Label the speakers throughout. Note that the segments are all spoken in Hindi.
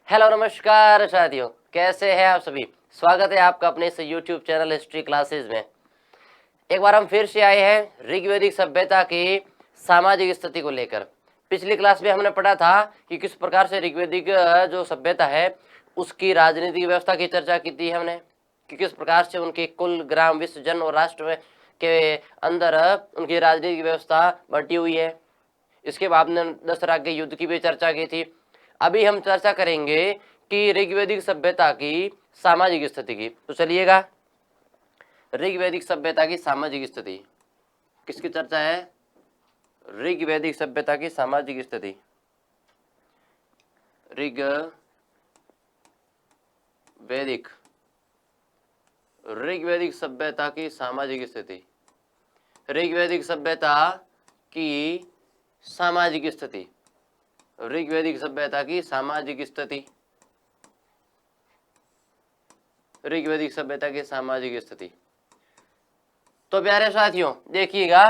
Speaker 1: हेलो नमस्कार साथियों, कैसे हैं आप सभी। स्वागत है आपका अपने इस यूट्यूब चैनल हिस्ट्री क्लासेस में। एक बार हम फिर से आए हैं ऋग्वैदिक सभ्यता की सामाजिक स्थिति को लेकर। पिछली क्लास में हमने पढ़ा था कि किस प्रकार से ऋग्वैदिक जो सभ्यता है उसकी राजनीतिक व्यवस्था की चर्चा की थी हमने, कि किस प्रकार से उनके कुल ग्राम विश्व जन और राष्ट्र के अंदर उनकी राजनीतिक व्यवस्था बंटी हुई है। इसके बाद ने दशहरा के युद्ध की भी चर्चा की थी। अभी हम चर्चा करेंगे कि ऋग्वैदिक सभ्यता की सामाजिक स्थिति की। तो चलिएगा, ऋग्वैदिक सभ्यता की सामाजिक स्थिति किसकी चर्चा है? ऋग्वैदिक सभ्यता की सामाजिक स्थिति। ऋग्वैदिक सभ्यता की सामाजिक स्थिति। ऋग्वैदिक सभ्यता की सामाजिक स्थिति। ऋग्वैदिक सभ्यता की सामाजिक स्थिति। ऋग्वैदिक सभ्यता की सामाजिक स्थिति। तो प्यारे साथियों, देखिएगा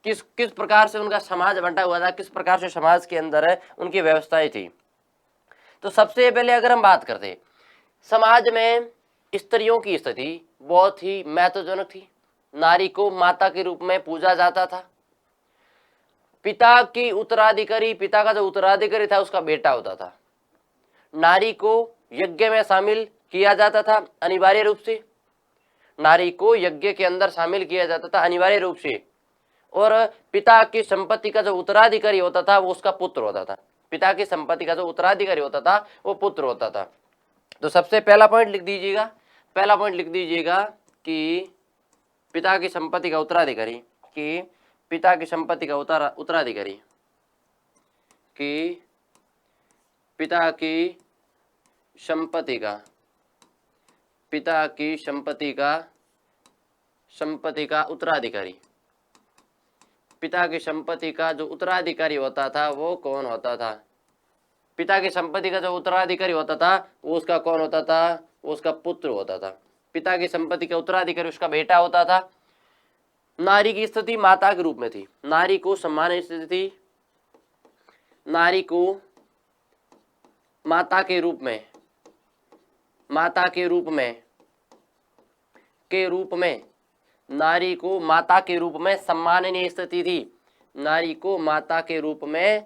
Speaker 1: किस किस प्रकार से उनका समाज बंटा हुआ था, किस प्रकार से समाज के अंदर उनकी व्यवस्थाएं थी। तो सबसे पहले अगर हम बात करते, समाज में स्त्रियों की स्थिति बहुत ही महत्वजनक थी। नारी को माता के रूप में पूजा जाता था। पिता का जो उत्तराधिकारी था उसका बेटा होता था। नारी को यज्ञ में शामिल किया जाता था अनिवार्य रूप से। नारी को यज्ञ के अंदर शामिल किया जाता था अनिवार्य रूप से। और पिता की संपत्ति का जो उत्तराधिकारी होता था वो उसका पुत्र होता था। पिता की संपत्ति का जो उत्तराधिकारी होता था वो पुत्र होता था। तो सबसे पहला पॉइंट लिख दीजिएगा कि पिता की संपत्ति का उत्तराधिकारी, कि पिता की संपत्ति का उत्तराधिकारी, कि पिता की संपत्ति का उत्तराधिकारी। पिता की संपत्ति का जो उत्तराधिकारी होता था वो कौन होता था? पिता की संपत्ति का जो उत्तराधिकारी होता था वो उसका कौन होता था? वो उसका पुत्र होता था। पिता की संपत्ति का उत्तराधिकारी उसका बेटा होता था। नारी की स्थिति माता के रूप में थी। नारी को सम्मान स्थिति थी। नारी को माता के रूप में नारी को माता के रूप में सम्माननीय स्थिति थी। नारी को माता के रूप में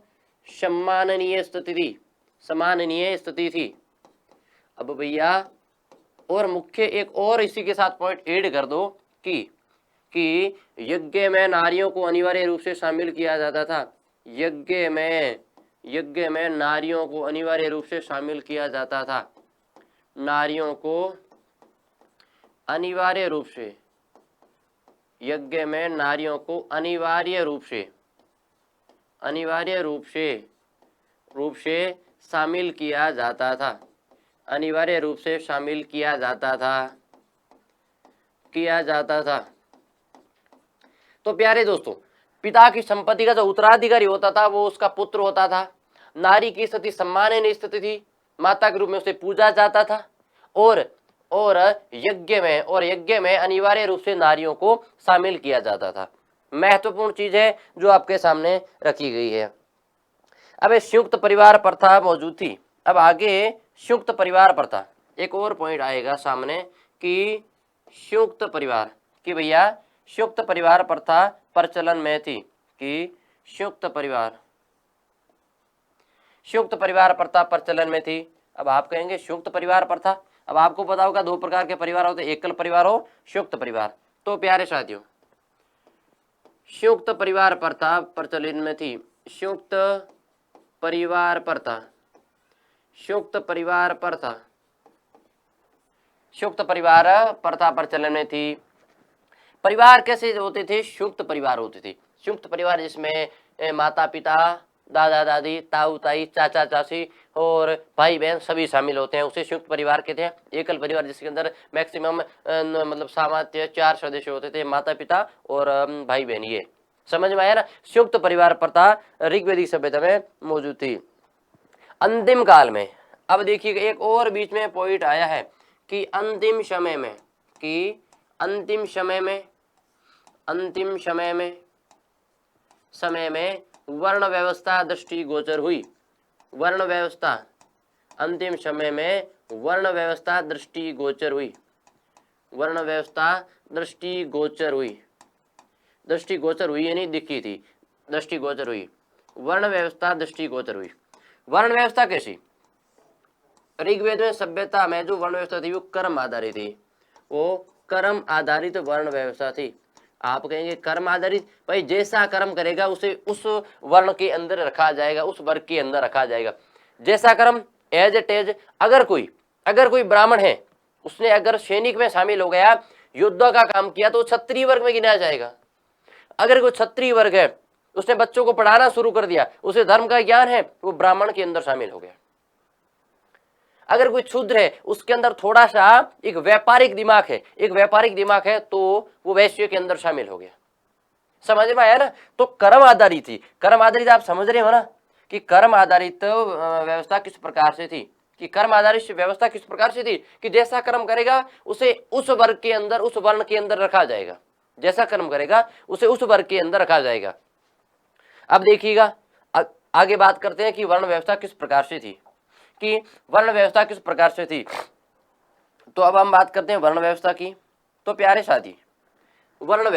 Speaker 1: सम्माननीय स्थिति थी। अब भैया और मुख्य एक और इसी के साथ पॉइंट ऐड कर दो कि यज्ञ में नारियों को अनिवार्य रूप से शामिल किया जाता था। यज्ञ में नारियों को अनिवार्य रूप से शामिल किया जाता था। नारियों को अनिवार्य रूप से यज्ञ में नारियों को अनिवार्य रूप से शामिल किया जाता था। अनिवार्य रूप से शामिल किया जाता था। तो प्यारे दोस्तों, पिता की संपत्ति का जो उत्तराधिकारी होता था वो उसका पुत्र होता था। नारी की स्थिति सम्माननीय स्थिति थी। माता के रूप में उसे पूजा जाता था। और यज्ञ में अनिवार्य रूप से नारियों को शामिल किया जाता था। महत्वपूर्ण चीज है जो आपके सामने रखी गई है। अब संयुक्त परिवार प्रथा मौजूद थी। अब आगे संयुक्त परिवार प्रथा, एक और पॉइंट आएगा सामने कि संयुक्त परिवार, कि भैया संयुक्त परिवार प्रथा प्रचलन में थी। कि संयुक्त परिवार प्रथा प्रचलन में थी। अब आप कहेंगे संयुक्त परिवार प्रथा, अब आपको पता होगा दो प्रकार के परिवार होते हैं, एकल परिवार और संयुक्त परिवार। तो प्यारे साथियों, संयुक्त परिवार प्रथा प्रचलन में थी। संयुक्त परिवार प्रथा प्रचलन में थी। परिवार कैसे होते थे? संयुक्त परिवार होते थे। संयुक्त परिवार जिसमें माता पिता, दादा दादी, ताऊ ताई, चाचा चाची और भाई बहन सभी शामिल होते हैं, उसे संयुक्त परिवार कहते हैं। एकल परिवार जिसके अंदर मैक्सिमम मतलब सामान्य 4 सदस्य होते थे, माता पिता और भाई बहन। ये समझ में आया ना? संयुक्त परिवार प्रथा ऋग्वैदिक सभ्यता में मौजूद थी। अंतिम काल में, अब देखिए एक और बीच में पॉइंट आया है कि अंतिम समय में वर्ण व्यवस्था दृष्टिगोचर हुई। वर्ण व्यवस्था अंतिम समय में वर्ण व्यवस्था दृष्टिगोचर हुई, वर्ण व्यवस्था दृष्टिगोचर हुई, दृष्टिगोचर हुई यानी दिखी थी, दृष्टिगोचर हुई, वर्ण व्यवस्था दृष्टिगोचर हुई। वर्ण व्यवस्था कैसी? ऋग्वेद में सभ्यता में जो वर्ण व्यवस्था थी वो कर्म आधारित थी, वो कर्म आधारित वर्ण व्यवस्था थी। आप कहेंगे कर्म आधारित, भाई जैसा कर्म करेगा उसे उस वर्ण के अंदर रखा जाएगा, उस वर्ग के अंदर रखा जाएगा। जैसा कर्म एज इट इज। अगर कोई ब्राह्मण है, उसने अगर सैनिक में शामिल हो गया, युद्ध का काम किया, तो क्षत्रिय वर्ग में गिनाया जाएगा। अगर कोई क्षत्रिय वर्ग है, उसने बच्चों को पढ़ाना शुरू कर दिया, उसे धर्म का ज्ञान है, वो ब्राह्मण के अंदर शामिल हो गया। अगर कोई क्षुद्र है, उसके अंदर थोड़ा सा एक व्यापारिक दिमाग है, तो वो वैश्य के अंदर शामिल हो गया। समझ में आया ना? तो कर्म आधारित थी। कर्म आधारित आप समझ रहे हो ना कि कर्म आधारित व्यवस्था किस प्रकार से थी, कि कर्म आधारित व्यवस्था किस प्रकार से थी कि जैसा कर्म करेगा उसे उस वर्ग के अंदर, उस वर्ण के अंदर रखा जाएगा। जैसा कर्म करेगा उसे उस वर्ग के अंदर रखा जाएगा। अब देखिएगा, आगे बात करते हैं कि वर्ण व्यवस्था किस प्रकार से थी, कि वर्ण व्यवस्था किस प्रकार से थी। तो अब हम बात करते हैं वर्ण व्यवस्था की। तो प्यारे साथी, वर्ण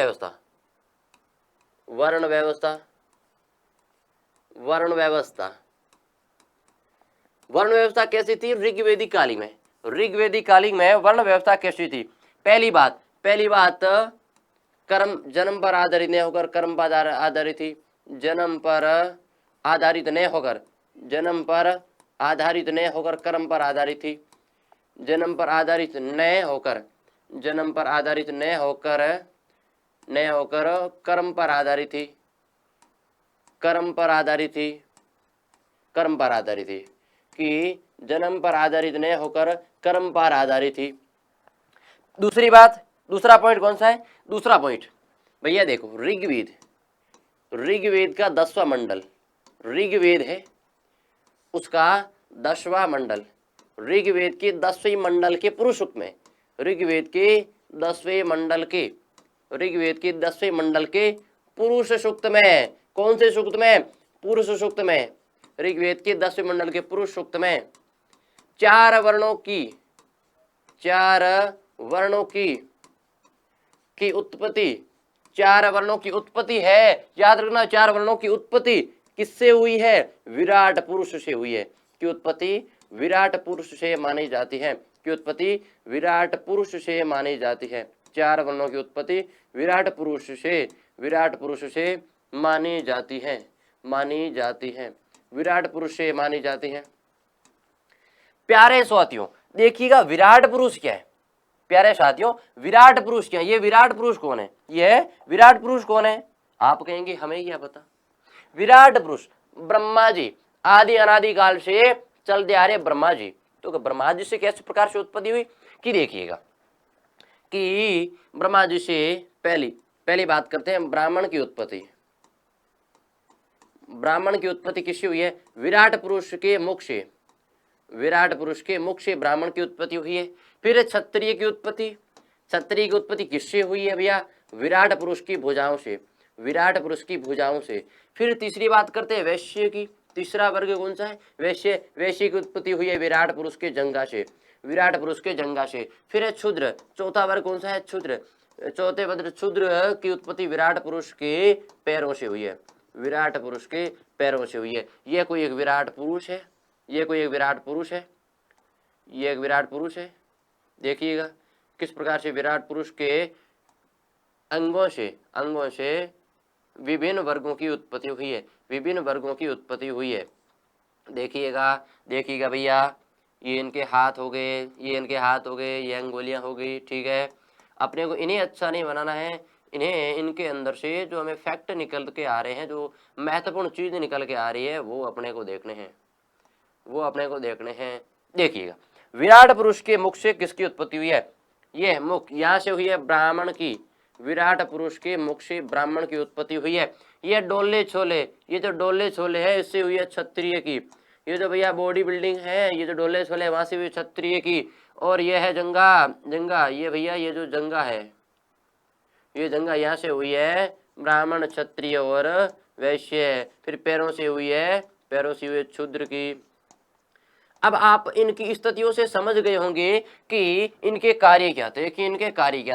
Speaker 1: व्यवस्था कैसी थी ऋग्वेदिक कालीन में? ऋग्वेदिक कालीन में वर्ण व्यवस्था कैसी थी? पहली बात कर्म जन्म पर आधारित नहीं होकर कर्म पर आधारित थी। जन्म पर आधारित नहीं होकर कर्म पर आधारित थी। जन्म पर आधारित नहीं होकर कर्म पर आधारित थी। कर्म पर आधारित थी कि जन्म पर आधारित नहीं होकर कर्म पर आधारित थी। दूसरी बात, दूसरा पॉइंट कौन सा है? दूसरा पॉइंट भैया देखो, ऋग्वेद का 10वां मंडल, ऋग्वेद है उसका 10वां मंडल, ऋग्वेद के 10वें मंडल के पुरुष सूक्त में, ऋग्वेद के 10वें मंडल के पुरुष सूक्त में, कौन से सूक्त में? पुरुष सूक्त में। ऋग्वेद के 10वें मंडल के पुरुष सूक्त में चार वर्णों की उत्पत्ति है। याद रखना, 4 वर्णों की उत्पत्ति किससे हुई है? विराट पुरुष से हुई है। की उत्पत्ति विराट पुरुष से मानी जाती है, 4 वर्णों की उत्पत्ति विराट पुरुष से मानी जाती है, विराट पुरुष से मानी जाती है। प्यारे साथियों देखिएगा, विराट पुरुष क्या है? प्यारे साथियों, विराट पुरुष क्या है? ये विराट पुरुष कौन है? आप कहेंगे हमें क्या पता। विराट पुरुष ब्रह्मा जी, आदि अनादि काल से चलते आ रहे ब्रह्मा जी। तो ब्रह्मा जी से कैसे प्रकार से उत्पत्ति हुई? कि देखिएगा कि ब्रह्मा जी से पहली बात करते हैं ब्राह्मण की उत्पत्ति किससे हुई है? विराट पुरुष के मुख से ब्राह्मण की उत्पत्ति हुई है। फिर क्षत्रिय की उत्पत्ति किससे हुई है भैया? विराट पुरुष की भुजाओं से। फिर तीसरी बात करते हैं वैश्य की। तीसरा वर्ग कौन सा है? वैश्य की उत्पत्ति हुई है विराट पुरुष के जंघा से। फिर है क्षुद्र। चौथा वर्ग कौन सा है? क्षुद्र। चौथे वर्ग क्षुद्र की उत्पत्ति विराट पुरुष के पैरों से हुई है। यह कोई एक विराट पुरुष है। देखिएगा किस प्रकार से विराट पुरुष के अंगों से विभिन्न वर्गों की उत्पत्ति हुई है। देखिएगा भैया, ये इनके हाथ हो गए, ये अंगुलियां हो गई, ठीक है। अपने को इन्हें अच्छा नहीं बनाना है, इनके अंदर से जो हमें फैक्ट निकल के आ रहे हैं, जो महत्वपूर्ण चीज निकल के आ रही है, वो अपने को देखने हैं। देखिएगा, विराट पुरुष के मुख से किसकी उत्पत्ति हुई है? यह मुख यहाँ से हुई है ब्राह्मण की। विराट पुरुष के मुख से ब्राह्मण की उत्पत्ति हुई है। ये जो डोले छोले है, इससे हुई है क्षत्रिय की। ये जो भैया बॉडी बिल्डिंग है, ये जो डोले छोले वहां से हुई क्षत्रिय की। और यह है जंगा, ये भैया ये जो जंगा है, ये जंगा यहाँ से हुई है ब्राह्मण, क्षत्रिय और वैश्य। फिर पैरों से हुई है क्षूद्र की। अब आप इनकी स्थितियों से समझ गए होंगे कि इनके कार्य क्या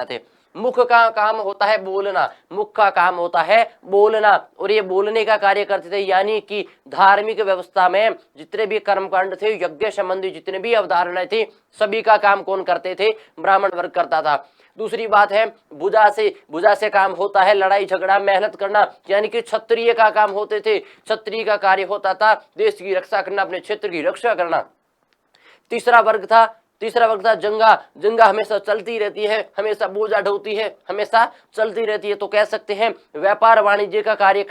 Speaker 1: थे, मुख का काम होता है बोलना, मुख का काम होता है बोलना, और ये बोलने का कार्य करते थे। यानी कि धार्मिक व्यवस्था में जितने भी कर्मकांड थे, यज्ञ संबंधी जितने भी अवधारणाएं थी, सभी का काम कौन करते थे? ब्राह्मण वर्ग करता था। दूसरी बात है, भुजा से काम होता है लड़ाई झगड़ा, मेहनत करना, यानी कि क्षत्रिय का काम होते थे। क्षत्रिय का कार्य होता था देश की रक्षा करना, अपने क्षेत्र की रक्षा करना। तीसरा वर्ग था जंगा हमेशा चलती रहती है, हमेशा बोझा ढोती है, हमेशा चलती रहती है। तो कह सकते हैं व्यापार वाणिज्य का कार्य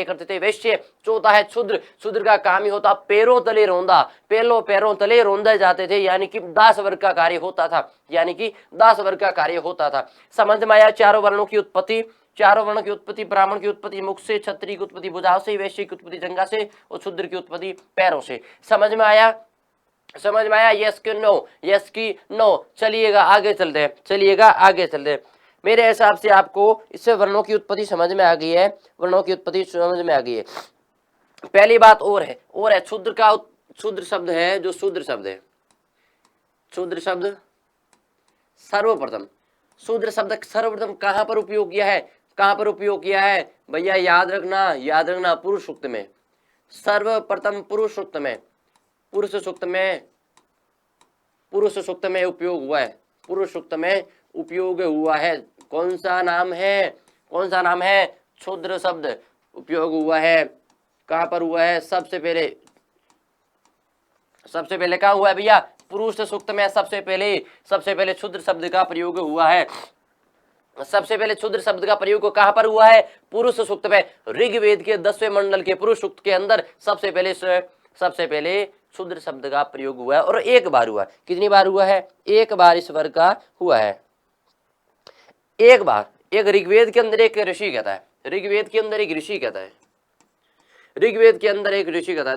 Speaker 1: करते थे, वैश्य। चौथा है क्षुद्र का काम ही होता पैरों तले रोंदे जाते थे, यानी कि दास वर्ग का कार्य होता था, समझ में आया? चारों वर्णों की उत्पत्ति, ब्राह्मण की उत्पत्ति मुख से, क्षत्रिय की उत्पत्ति भुजाओं से, वैश्य की उत्पत्ति जंगा से, और शूद्र की उत्पत्ति पैरों से। समझ में आया? यस कि नो? चलिएगा आगे चलते हैं। मेरे हिसाब से आपको इससे वर्णों की उत्पत्ति समझ में आ गई है। पहली बात और है क्षुद्र शब्द है, जो शूद्र शब्द सर्वप्रथम कहां पर उपयोग किया है? भैया याद रखना पुरुष सूक्त में, सर्वप्रथम पुरुष सूक्त में उपयोग हुआ है। कौन सा नाम है? क्षुद्र शब्द उपयोग हुआ है। कहां पर हुआ है? सबसे पहले कहां हुआ है भैया? पुरुष सूक्त में सबसे पहले क्षुद्र शब्द का प्रयोग हुआ है। सबसे पहले क्षुद्र शब्द का प्रयोग कहां पर हुआ है? पुरुष सूक्त में। ऋग्वेद के 10वें मंडल के पुरुष सूक्त के अंदर सबसे पहले क्षुद्र शब्द का प्रयोग हुआ है, और एक बार हुआ। कितनी बार हुआ है? एक बार इस वर्ग का हुआ है। एक बार। एक ऋग्वेद के अंदर एक ऋषि कहता है, ऋग्वेद के अंदर एक ऋषि कहता है,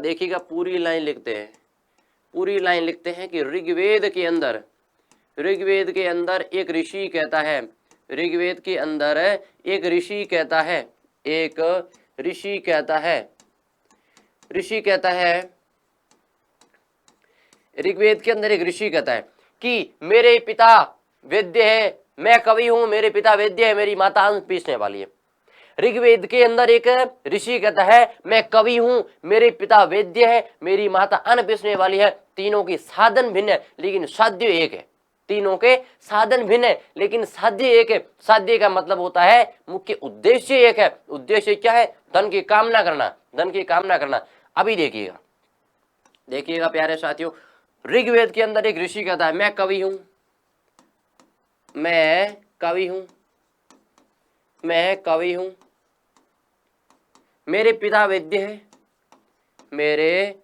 Speaker 1: देखिएगा पूरी लाइन लिखते हैं कि ऋग्वेद के अंदर एक ऋषि कहता है, ऋग्वेद के अंदर एक ऋषि कहता है कि मेरे पिता वैद्य है, मैं कवि हूं, मेरे पिता वैद्य है, मेरी माता अन्न पीसने वाली है। ऋग्वेद के अंदर एक ऋषि कहता है मैं कवि हूं, मेरे पिता वैद्य है, मेरी माता अन्न पीसने वाली है। तीनों के साधन भिन्न है लेकिन साध्य एक है। तीनों के साधन भिन्न है लेकिन साध्य एक है। साध्य का मतलब होता है मुख्य उद्देश्य एक है। उद्देश्य क्या है? धन की कामना करना। अभी देखिएगा प्यारे साथियों, ऋग्वेद के अंदर एक ऋषि कहता है मैं कवि हूं, मेरे पिता वैद्य है, मेरे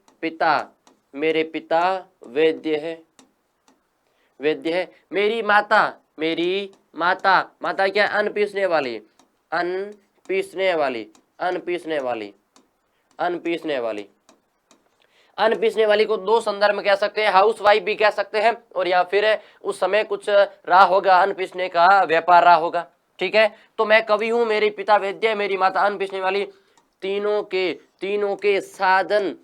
Speaker 1: पिता वैद्य है, मेरी माता क्या? अन्न पीसने वाली को दो संदर्भ में कह सकते हैं, हाउस वाइफ भी कह सकते हैं, और या फिर उस समय कुछ रहा होगा, अन्न पीसने का व्यापार रहा होगा। ठीक है, तो मैं कवि हूं, मेरे पिता वैद्य है, मेरी माता अन्न पीसने वाली। तीनों के साधन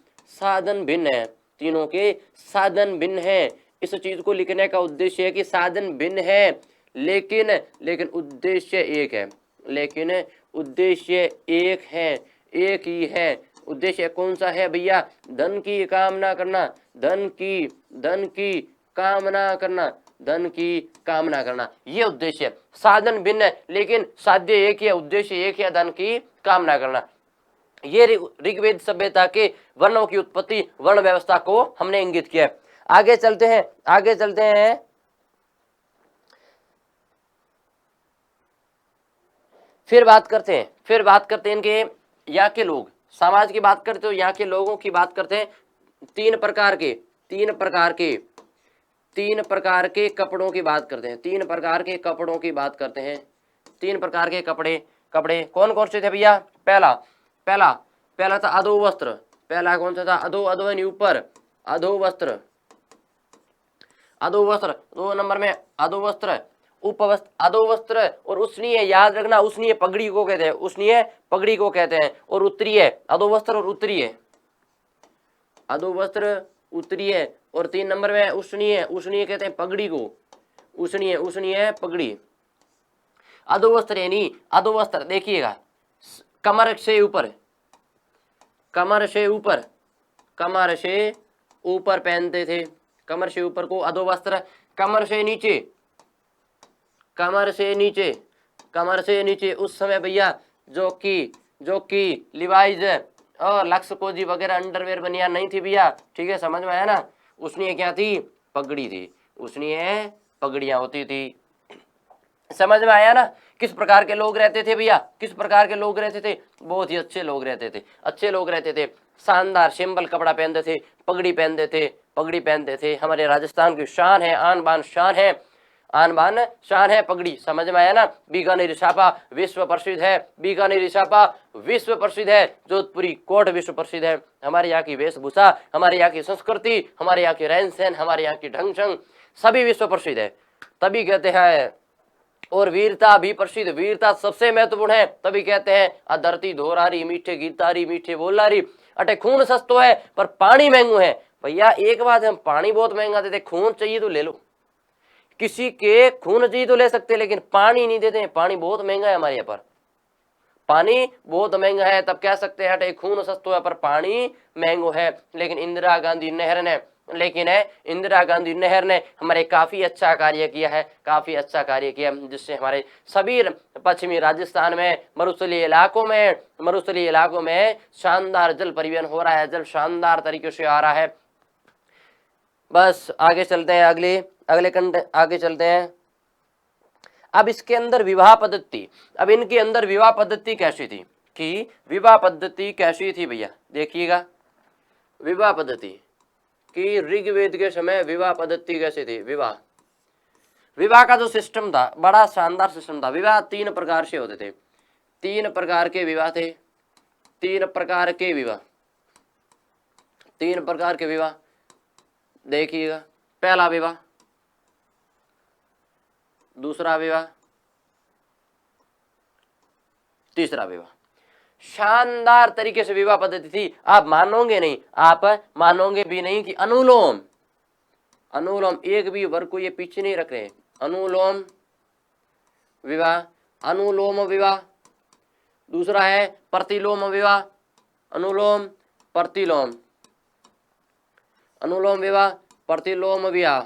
Speaker 1: भिन्न है। इस चीज को लिखने का उद्देश्य है कि साधन भिन्न है लेकिन उद्देश्य एक ही है। उद्देश्य कौन सा है भैया? धन की कामना करना, ये उद्देश्य है। साधन भिन्न है लेकिन साध्य एक ही है, उद्देश्य एक है, धन की कामना करना। ये ऋग्वेद सभ्यता के वर्णों की उत्पत्ति, वर्ण व्यवस्था को हमने इंगित किया है। आगे चलते हैं। फिर बात करते हैं इनके यहाँ के लोग, समाज की बात करते हो, यहाँ के लोगों की बात करते हैं। तीन प्रकार के कपड़ों की बात करते हैं। तीन प्रकार के कपड़े कौन कौन से थे भैया? पहला था अधो वस्त्र। पहला कौन सा था? अधो यानी ऊपर, अधो वस्त्र। 2 नंबर में अधो वस्त्र, उपवस्त्र, अधो वस्त्र और उसनीय। याद रखना उसनीय पगड़ी को कहते हैं, और उत्तरीय, अधो वस्त्र और उत्तरीय। अधो वस्त्र उत्तरीय, और 3 नंबर में उष्णीय, उष्णीय कहते हैं पगड़ी को, उष्णीय, उष्णीय पगड़ी। अधो वस्त्र यानी अधो वस्त्र देखिएगा कमर से ऊपर, कमर से ऊपर, कमर से ऊपर पहनते थे, कमर से ऊपर को अधो वस्त्र। कमर से नीचे, कमर से नीचे, कमर से नीचे उस समय भैया जो कि लिवाइज और लक्स कोजी वगैरह अंडरवेयर बनियान नहीं थी भैया, ठीक है, समझ में आया ना। उसने क्या थी, पगड़ी थी, उसने पगड़ियां होती थी, समझ में आया ना। किस प्रकार के लोग रहते थे भैया, किस प्रकार के लोग रहते थे, बहुत ही अच्छे लोग रहते थे, अच्छे लोग रहते थे, शानदार सिंपल कपड़ा पहनते थे, पगड़ी पहनते थे, पगड़ी पहनते थे। हमारे राजस्थान की शान है, आन बान शान है, आन बान शान है पगड़ी, समझ में आया ना। बीकानेरी छापा विश्व प्रसिद्ध है, बीकानेरी छापा विश्व प्रसिद्ध है, जोधपुरी कोट विश्व प्रसिद्ध है। हमारे यहाँ की वेशभूषा, हमारे यहाँ की संस्कृति, हमारे यहाँ की रहन सहन, हमारे यहाँ की ढंग छंग सभी विश्व प्रसिद्ध है, तभी कहते हैं। और वीरता भी प्रसिद्ध, वीरता सबसे महत्वपूर्ण है, तभी कहते हैं अधरती धोरारी मीठे गीतारी मीठे बोलारी। अटे खून सस्तो है पर पानी महंगो है। भैया एक बात, हम पानी बहुत महंगा देते, खून चाहिए तो ले लो, किसी के खून चाहिए तो ले सकते, लेकिन पानी नहीं देते। पानी बहुत महंगा है हमारे यहाँ पर, पानी बहुत महंगा है, तब कह सकते हैं अटे खून सस्तो है पर पानी महंगो है। लेकिन इंदिरा गांधी नहर ने, लेकिन इंदिरा गांधी नहर ने हमारे काफी अच्छा कार्य किया है, काफी अच्छा कार्य किया, जिससे हमारे सभी पश्चिमी राजस्थान में मरुस्थलीय इलाकों में शानदार जल परिवहन हो रहा है, जल शानदार तरीके से आ रहा है। बस आगे चलते हैं, अगले खंड आगे चलते हैं। अब इसके अंदर विवाह पद्धति, अब इनके अंदर विवाह पद्धति कैसी थी, कि विवाह पद्धति कैसी थी भैया, देखिएगा विवाह पद्धति कि ऋग्वेद के समय विवाह पद्धति कैसी थी। विवाह का जो सिस्टम था बड़ा शानदार सिस्टम था। विवाह 3 प्रकार से होते थे, 3 प्रकार के विवाह थे, 3 प्रकार के विवाह, 3 प्रकार के विवाह देखिएगा। पहला विवाह, दूसरा विवाह, तीसरा विवाह। शानदार तरीके से विवाह पद्धति थी। आप मानोगे नहीं, आप मानोगे भी नहीं कि अनुलोम, अनुलोम एक भी वर्ग को ये पीछे नहीं रख रहे, अनुलोम विवाह, अनुलोम विवाह। दूसरा है प्रतिलोम विवाह, अनुलोम प्रतिलोम, अनुलोम विवाह प्रतिलोम विवाह।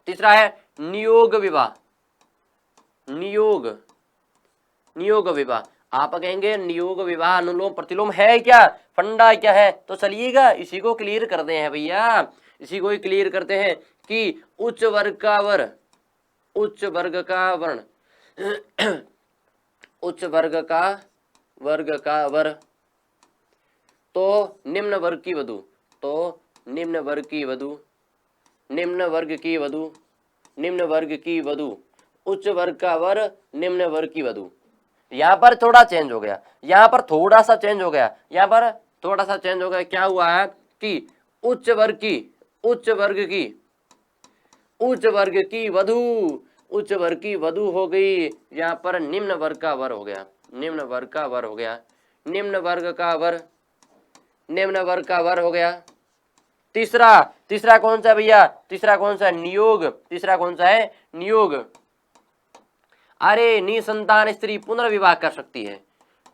Speaker 1: तीसरा है नियोग विवाह, नियोग विवाह। आप कहेंगे नियोग विवाह अनुलोम प्रतिलोम है क्या, फंडा क्या है, तो चलिएगा इसी को क्लियर करते हैं भैया, इसी को ही क्लियर करते हैं कि उच्च वर्ग का वर्ण, उच्च वर्ग का वर्ण, उच्च वर्ग का वर, तो निम्न वर्ग की वधु, तो निम्न वर्ग की वधु, निम्न वर्ग की वधु, निम्न वर्ग की वधु, उच्च वर्ग का वर, निम्न वर्ग की वधु। यहाँ पर थोड़ा चेंज हो गया, यहाँ पर थोड़ा सा चेंज हो गया, यहाँ पर थोड़ा सा चेंज हो गया। क्या हुआ है कि उच्च वर्ग की वधु, उच्च वर्ग की वधु हो गई, यहाँ पर निम्न वर्ग का वर हो गया, निम्न वर्ग का वर हो गया, निम्न वर्ग का वर, निम्न वर्ग का वर हो गया। तीसरा कौन सा भैया, तीसरा कौन सा, नियोग। तीसरा कौन सा है, नियोग। अरे निसंतान स्त्री पुनर्विवाह कर सकती है,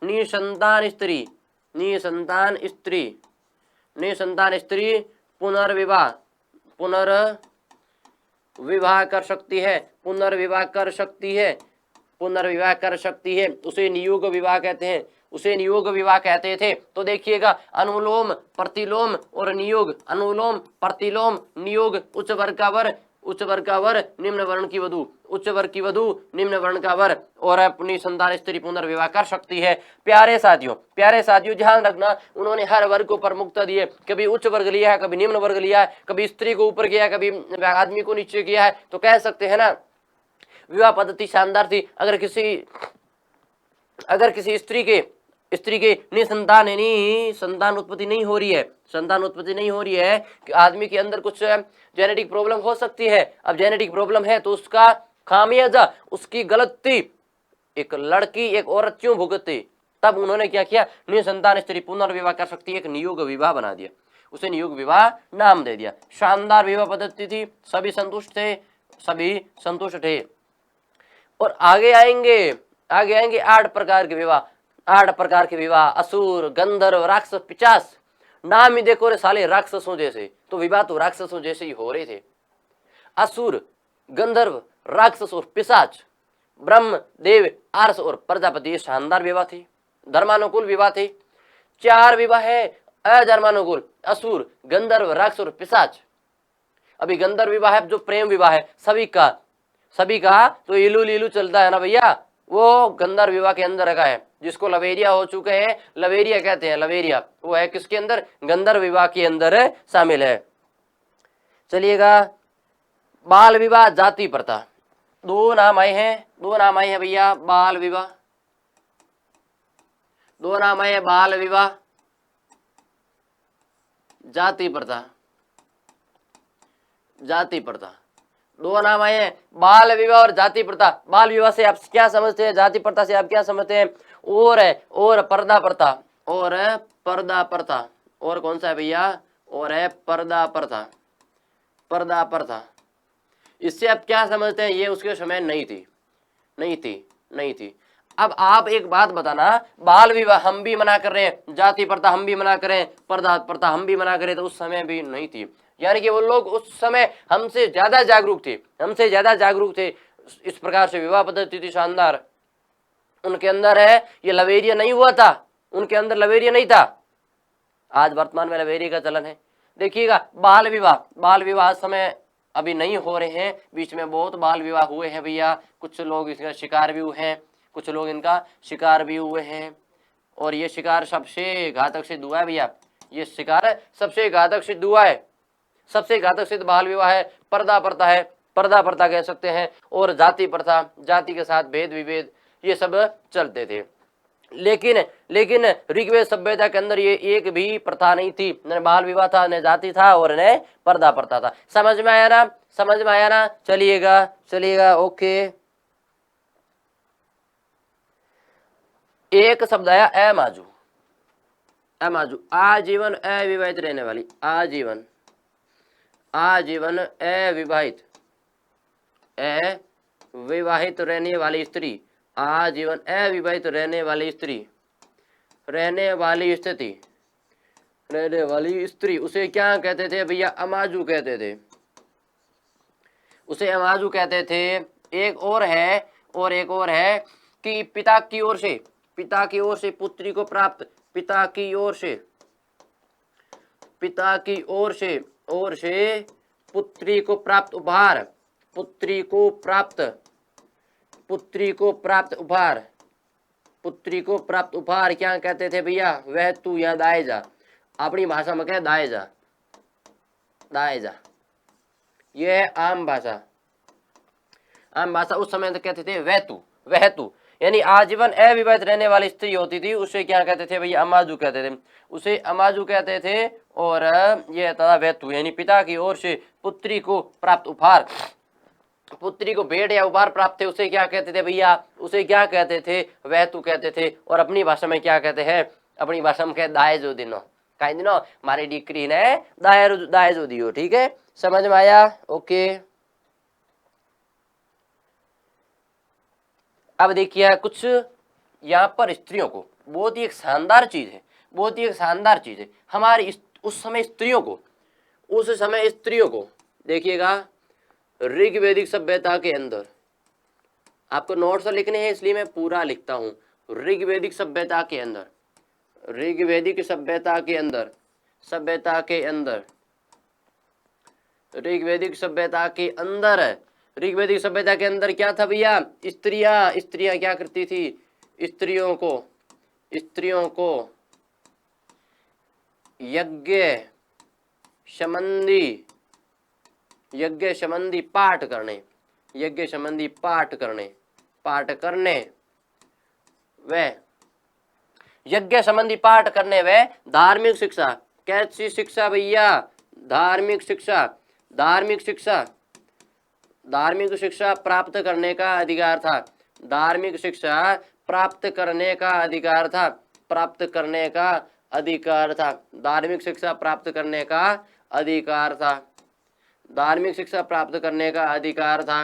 Speaker 1: निसंतान स्त्री, निसंतान स्त्री, निसंतान स्त्री पुनर्विवाह कर सकती है, पुनर्विवाह कर सकती है, पुनर्विवाह कर सकती है, उसे नियोग विवाह कहते हैं, उसे नियोग विवाह कहते थे। तो देखिएगा अनुलोम प्रतिलोम और नियोग, अनुलोम प्रतिलोम नियोग, उच्च वर्ग का वर, उच्च वर्ग का वर, निम्न वर्ण की वधु, उच्च वर्ग की वधु, निम्न वर्ण का वर, और अपनी संतान स्त्री पुनर्विवाह कर सकती है। प्यारे साथियों ध्यान रखना, उन्होंने हर वर्ग को प्रमुखता दी है, कभी उच्च वर्ग लिया है, कभी निम्न वर्ग लिया है, कभी स्त्री को ऊपर किया है, कभी आदमी को नीचे किया है। तो कह सकते हैं ना विवाह पद्धति शानदार थी। अगर किसी स्त्री के निसंतान यानी संतान उत्पत्ति नहीं हो रही है, संतान उत्पत्ति नहीं हो रही है कि आदमी के अंदर कुछ जेनेटिक प्रॉब्लम हो सकती है। अब जेनेटिक प्रॉब्लम है तो उसका खामियाजा, उसकी गलती एक लड़की एक औरत क्यों भुगतती, तब उन्होंने क्या किया, निसंतान स्त्री पुनर्विवाह कर सकती है, एक नियोग विवाह बना दिया। उसे नियोग विवाह नाम दे दिया। शानदार विवाह पद्धति थी, सभी संतुष्ट थे, सभी संतुष्ट थे। और आगे आएंगे 8 प्रकार के विवाह, 8 प्रकार के विवाह, असुर, गंधर्व, राक्षस, पिशाच। नाम ही देखो रे साले राक्षसों जैसे, तो विवाह तो राक्षसों जैसे ही हो रहे थे। असुर, गंधर्व, राक्षस और पिशाच, ब्रह्म, देव, आर्ष और प्रजापति, ये शानदार विवाह थे, धर्मानुकूल विवाह थे। 4 विवाह है अधर्मानुकूल, असुर, गंधर्व, राक्षस और पिशाच। अभी गंधर्व विवाह है जो प्रेम विवाह है, सभी का तो इलू लीलू चलता है ना भैया, वो गंधर्व विवाह के अंदर रखा है। जिसको लवेरिया हो चुके हैं, लवेरिया कहते हैं, लवेरिया वो है किसके अंदर, गंधर्व विवाह के अंदर शामिल है। चलिएगा, बाल विवाह, जाति प्रथा, 2 नाम आए हैं भैया, बाल विवाह, 2 नाम आए हैं, बाल विवाह, जाति प्रथा, जाति प्रथा, 2 नाम आए हैं, बाल विवाह और जाति प्रथा। बाल विवाह से आप क्या समझते हैं, जाति प्रथा से आप क्या समझते हैं? और पर्दा प्रथा, और पर्दा प्रथा, और कौन सा है भैया, और है पर्दा प्रथा, पर्दा प्रथा। इससे आप क्या समझते हैं? ये उसके समय नहीं थी। अब आप एक बात बताना, बाल विवाह हम भी मना कर रहे हैं, जाति प्रथा हम भी मना करें, पर्दा प्रथा हम भी मना करें, तो उस समय भी नहीं थी। यानी कि वो लोग उस समय हमसे ज्यादा जागरूक थे, इस प्रकार से विवाह पद्धति थी शानदार। उनके अंदर है ये लवेरिया नहीं हुआ था, उनके अंदर लवेरिया नहीं था। आज वर्तमान में लवेरिया का चलन है। देखिएगा, बाल विवाह समय अभी नहीं हो रहे हैं, बीच में बहुत बाल विवाह हुए हैं भैया। कुछ लोग इसका शिकार भी हुए हैं, कुछ लोग इनका शिकार भी हुए हैं, और ये शिकार सबसे घातक सिद्ध हुआ है भैया, ये शिकार सबसे घातक सिद्ध हुआ है। सबसे घातक सिद्ध बाल विवाह है, पर्दा प्रथा है, पर्दा प्रथा कह सकते हैं, और जाति प्रथा, जाति के साथ भेद विभेद, ये सब चलते थे। लेकिन ऋग्वेद सभ्यता के अंदर ये एक भी प्रथा नहीं थी, न बाल विवाह था, न जाति था, और न पर्दा प्रथा था। समझ में आया ना? चलिएगा, ओके। एक शब्द आया अमाजू, आजीवन अविवाहित रहने वाली, आजीवन अविवाहित रहने वाली स्त्री, आजीवन अविवाहित रहने वाली स्त्री, उसे क्या कहते थे भैया? अमाजू कहते थे, उसे अमाजू कहते थे। एक और है कि पिता की ओर से पुत्री को प्राप्त, पिता की ओर से पुत्री को प्राप्त उपहार, पुत्री को प्राप्त उपहार क्या कहते थे भैया? वह तू या दाएजा, अपनी भाषा में कहे दाएजा, ये आम भाषा उस समय तो कहते थे वह तू। यानी आजीवन अविवाहित रहने वाली स्त्री होती थी, उसे क्या कहते थे भैया? अमाजू कहते थे, उसे अमाजू कहते थे। और यह था वह तू, यानी पिता की ओर से पुत्री को प्राप्त उपहार, पुत्री को भेंट या उपहार प्राप्त थे, उसे क्या कहते थे भैया? उसे क्या कहते थे? वह तू कहते थे। और अपनी भाषा में क्या कहते हैं? अपनी भाषा में कहे दाएजो दिनो, कहीं दिनो मारी डिक्री ने दाएजो दियो। ठीक है, समझ में आया? ओके। अब देखिए कुछ यहाँ पर स्त्रियों को, बहुत ही एक शानदार चीज है, हमारी उस समय स्त्रियों को देखिएगा, ऋग्वैदिक सभ्यता के अंदर, आपको नोट्स लिखने हैं इसलिए मैं पूरा लिखता हूं। ऋग्वैदिक सभ्यता के अंदर क्या था भैया? स्त्रियां क्या करती थी? स्त्रियों को यज्ञ संबंधी पाठ करने व धार्मिक शिक्षा, कैसी शिक्षा भैया? धार्मिक शिक्षा प्राप्त करने का अधिकार था, प्राप्त करने का अधिकार था, धार्मिक शिक्षा प्राप्त करने का अधिकार था, धार्मिक शिक्षा प्राप्त करने का अधिकार था।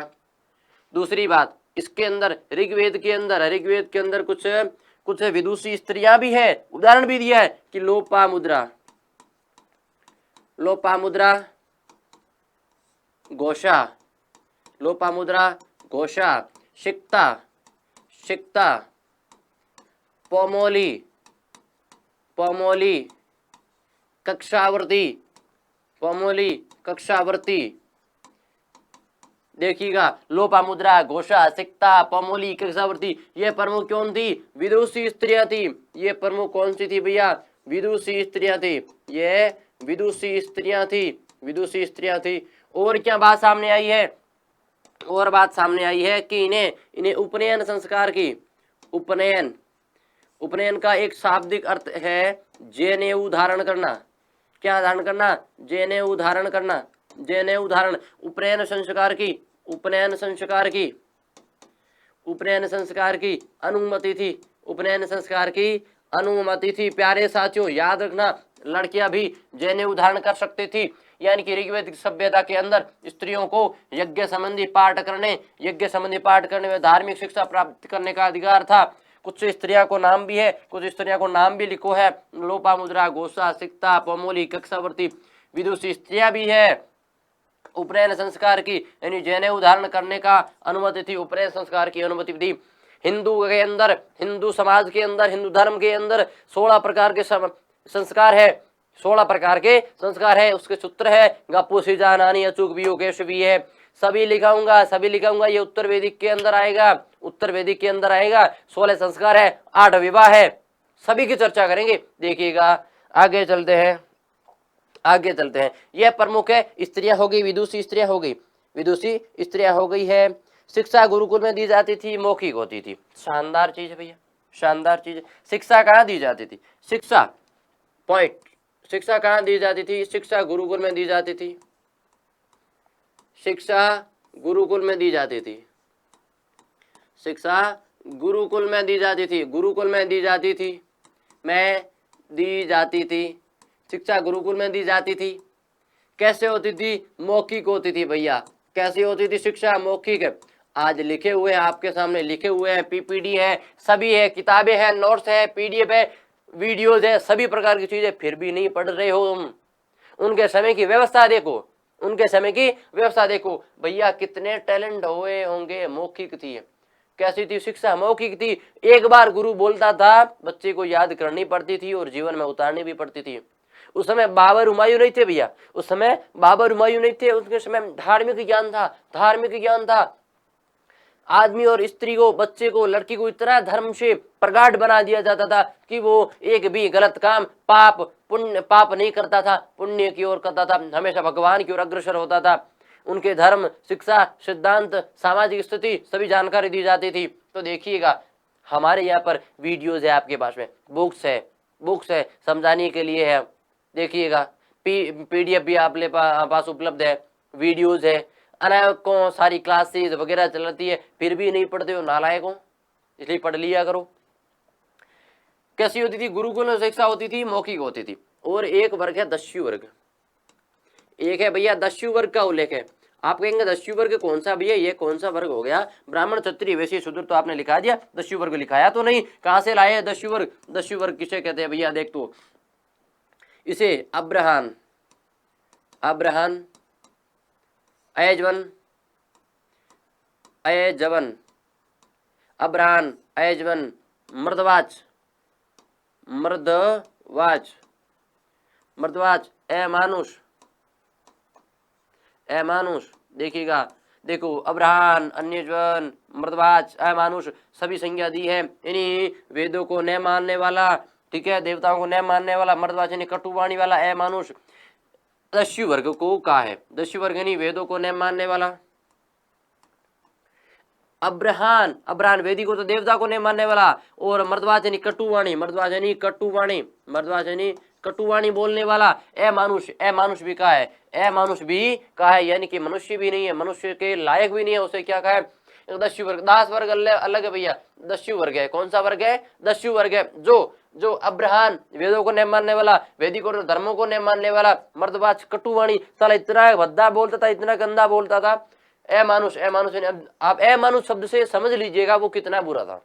Speaker 1: दूसरी बात, इसके अंदर ऋग्वेद के अंदर कुछ कुछ विदुषी स्त्रियां भी है। उदाहरण भी दिया है कि लोपामुद्रा, लोपामुद्रा घोषा, लोपामुद्रा घोषा, शिक्ता, शिक्ता, पौमोली, पौमोली, कक्षावर्ती, पौमोली, कक्षावर्ती। देखिएगा, लोपामुद्रा, घोषा, सिक्ता, पौमोली, कक्षावर्ती, ये प्रमुख कौन थी? विदुषी स्त्रियां थी। ये प्रमुख कौन सी थी भैया? विदुषी स्त्रियां थी। ये विदुषी स्त्रियां थी, विदुषी स्त्रियां थी। और क्या बात सामने आई है? और बात सामने आई है कि इन्हें उपनयन संस्कार की, उपनयन, उपनयन का एक शाब्दिक अर्थ है जनेऊ धारण करना। क्या धारण करना? जनेऊ धारण करना, जनेऊ धारण। उपनयन संस्कार की, उपनयन संस्कार की, उपनयन संस्कार की अनुमति थी, उपनयन संस्कार की अनुमति थी। प्यारे साथियों, याद रखना, लड़कियां भी जनेऊ धारण कर सकती थी। यानी कि ऋग्वैदिक सभ्यता के अंदर स्त्रियों को यज्ञ संबंधी पाठ करने में धार्मिक शिक्षा प्राप्त करने का अधिकार था। कुछ स्त्रियों को नाम भी है, कुछ स्त्रियों को नाम भी लिखो है, लोपामुद्रा, घोषा, सिक्ता, पौमोली, कक्षावर्ती, विदुषी स्त्रियां भी है। उपनयन संस्कार की यानी जनेऊ धारण करने का अनुमति थी, उपनयन संस्कार की अनुमति थी। हिंदू के अंदर, हिंदू समाज के अंदर, हिंदू धर्म के अंदर 16 प्रकार के संस्कार है, 16 प्रकार के संस्कार है। उसके सूत्र है गप्पू सीजा नानी अचूक भी योगेश भी है। सभी लिखाऊंगा, सभी लिखाऊंगा। ये उत्तर वेदिक के अंदर आएगा, उत्तर वेदिक के अंदर आएगा। 16 संस्कार है, 8 विवाह है, सभी की चर्चा करेंगे। देखिएगा, आगे चलते हैं, आगे चलते हैं। यह प्रमुख है, स्त्रियां हो गई, विदुषी स्त्रियां हो गई, विदुषी स्त्रियां हो गई है। शिक्षा गुरुकुल में दी जाती थी, मौखिक होती थी। शानदार चीज है भैया, शानदार चीज। शिक्षा कहाँ दी जाती थी? शिक्षा पॉइंट, शिक्षा कहाँ दी जाती थी? शिक्षा गुरुकुल में दी जाती थी, शिक्षा गुरुकुल में दी जाती थी, शिक्षा गुरुकुल में दी जाती थी, गुरुकुल में दी जाती थी, मैं दी जाती थी, शिक्षा गुरुकुल में दी जाती थी। कैसे होती थी? मौखिक होती थी भैया। कैसी होती थी शिक्षा? मौखिक। आज लिखे हुए हैं, आपके सामने लिखे हुए हैं, पीपीडी है, सभी है, किताबें हैं, नोट्स है, पीडीएफ है, वीडियोज है, सभी प्रकार की चीजें, फिर भी नहीं पढ़ रहे हो तुम। उनके समय की व्यवस्था देखो, उनके समय की व्यवस्था देखो भैया, कितने टैलेंट हुए होंगे। मौखिक थी। कैसी थी शिक्षा? मौखिक थी। एक बार गुरु बोलता था, बच्चे को याद करनी पड़ती थी और जीवन में उतारनी भी पड़ती थी। उस समय बाबर हुमायूं नहीं थे भैया, उस समय बाबर हुमायूं नहीं थे। उसके समय धार्मिक ज्ञान था, धार्मिक ज्ञान था। आदमी और स्त्री को, बच्चे को, लड़की को इतना धर्म से प्रगाढ़ बना दिया जाता था कि वो एक भी गलत काम, पाप पुण्य, पाप नहीं करता था, पुण्य की ओर करता था, हमेशा भगवान की ओर अग्रसर होता था। उनके धर्म, शिक्षा, सिद्धांत, सामाजिक स्थिति सभी जानकारी दी जाती थी। तो देखिएगा, हमारे यहाँ पर वीडियोज है, आपके पास में बुक्स है, बुक्स है, समझाने के लिए है। देखिएगा, पीडीएफ भी आप पास उपलब्ध है, वीडियोज है, अनेकों सारी क्लासेस वगैरह चलती है, फिर भी नहीं पढ़ते हो, नालायक हो। इसलिए पढ़ लिया करो। कैसी होती थी? गुरुकुल में शिक्षा होती थी, मौखिक होती थी। और एक वर्ग है दस्यु वर्ग, एक है भैया दस्यु वर्ग का उल्लेख है। आप कहेंगे दस्यु वर्ग कौन सा भैया? ये कौन सा वर्ग हो गया? ब्राह्मण, क्षत्रिय, वैश्य, शूद्र तो आपने लिखा दिया, दस्यु वर्ग लिखाया तो नहीं। कहां से लाए दस्यु वर्ग? दस्यु वर्ग किसे कहते हैं भैया? देख तो, इसे अब्रहान, अब्रहान, अयजवन, अयजवन, अब्रहान, अयजवन, मर्दवाच, मर्दवाच, मर्दवाच, अमानुष, अमानुष। देखिएगा, देखो, अब्रहान, अन्यजवन, मर्दवाच, अमानुष सभी संज्ञा दी है। इन्हीं वेदों को न मानने वाला, ठीक है, देवताओं को न मानने वाला, मर्दवाच यानी कटुवाणी वाला, अमानुष दस्यु वर्ग को कहा है। दस्यु वर्ग यानी वेदों को न मानने वाला। अब्रहान, अब्रहान वेदी को तो देवता को नहीं मानने वाला। और मर्दवाच यानी कटुवाणी, मर्दवाच यानी कटुवाणी, मर्दवाच यानी कटुवाणी बोलने वाला। अमानुष, अमानुष भी कहा है, अमानुष भी कहा है, यानी कि मनुष्य भी नहीं है, मनुष्य के लायक भी नहीं है, उसे क्या कहा है? दस्यु वर्ग। दास वर्ग अलग है भैया, दस्यु वर्ग है। कौन सा वर्ग है? दस्यु वर्ग है। जो जो अब्रहान वेदों को नहीं मानने वाला, वैदिक और धर्मों को नहीं मानने वाला, मर्दबाज कटुवाणी, साला इतना भद्दा बोलता था, इतना गंदा बोलता था। ए मानुष, ए मानुष, आप ए मानुष शब्द से समझ लीजिएगा वो कितना बुरा था।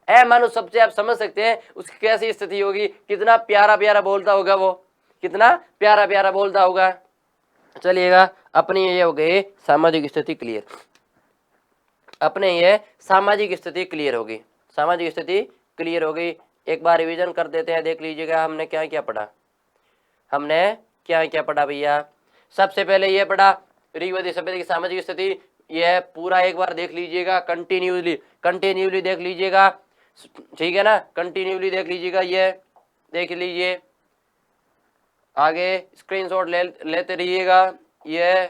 Speaker 1: ए मानुष शब्द से आप समझ सकते हैं उसकी कैसी स्थिति होगी, कितना प्यारा प्यारा बोलता होगा वो, कितना प्यारा प्यारा बोलता होगा। चलिएगा, अपनी ये हो गई सामाजिक स्थिति क्लियर, अपने ये सामाजिक स्थिति क्लियर होगी, सामाजिक स्थिति क्लियर हो गई। एक बार रिवीजन कर देते हैं, देख लीजिएगा हमने क्या क्या पढ़ा, हमने क्या क्या पढ़ा भैया। सबसे पहले ये पढ़ा ऋग्वेदिक सभ्यता की सामाजिक स्थिति, यह पूरा एक बार देख लीजिएगा, कंटिन्यूली देख लीजिएगा, ठीक है ना, कंटिन्यूली देख लीजिएगा, ये देख लीजिए, आगे स्क्रीनशॉट लेते रहिएगा, ये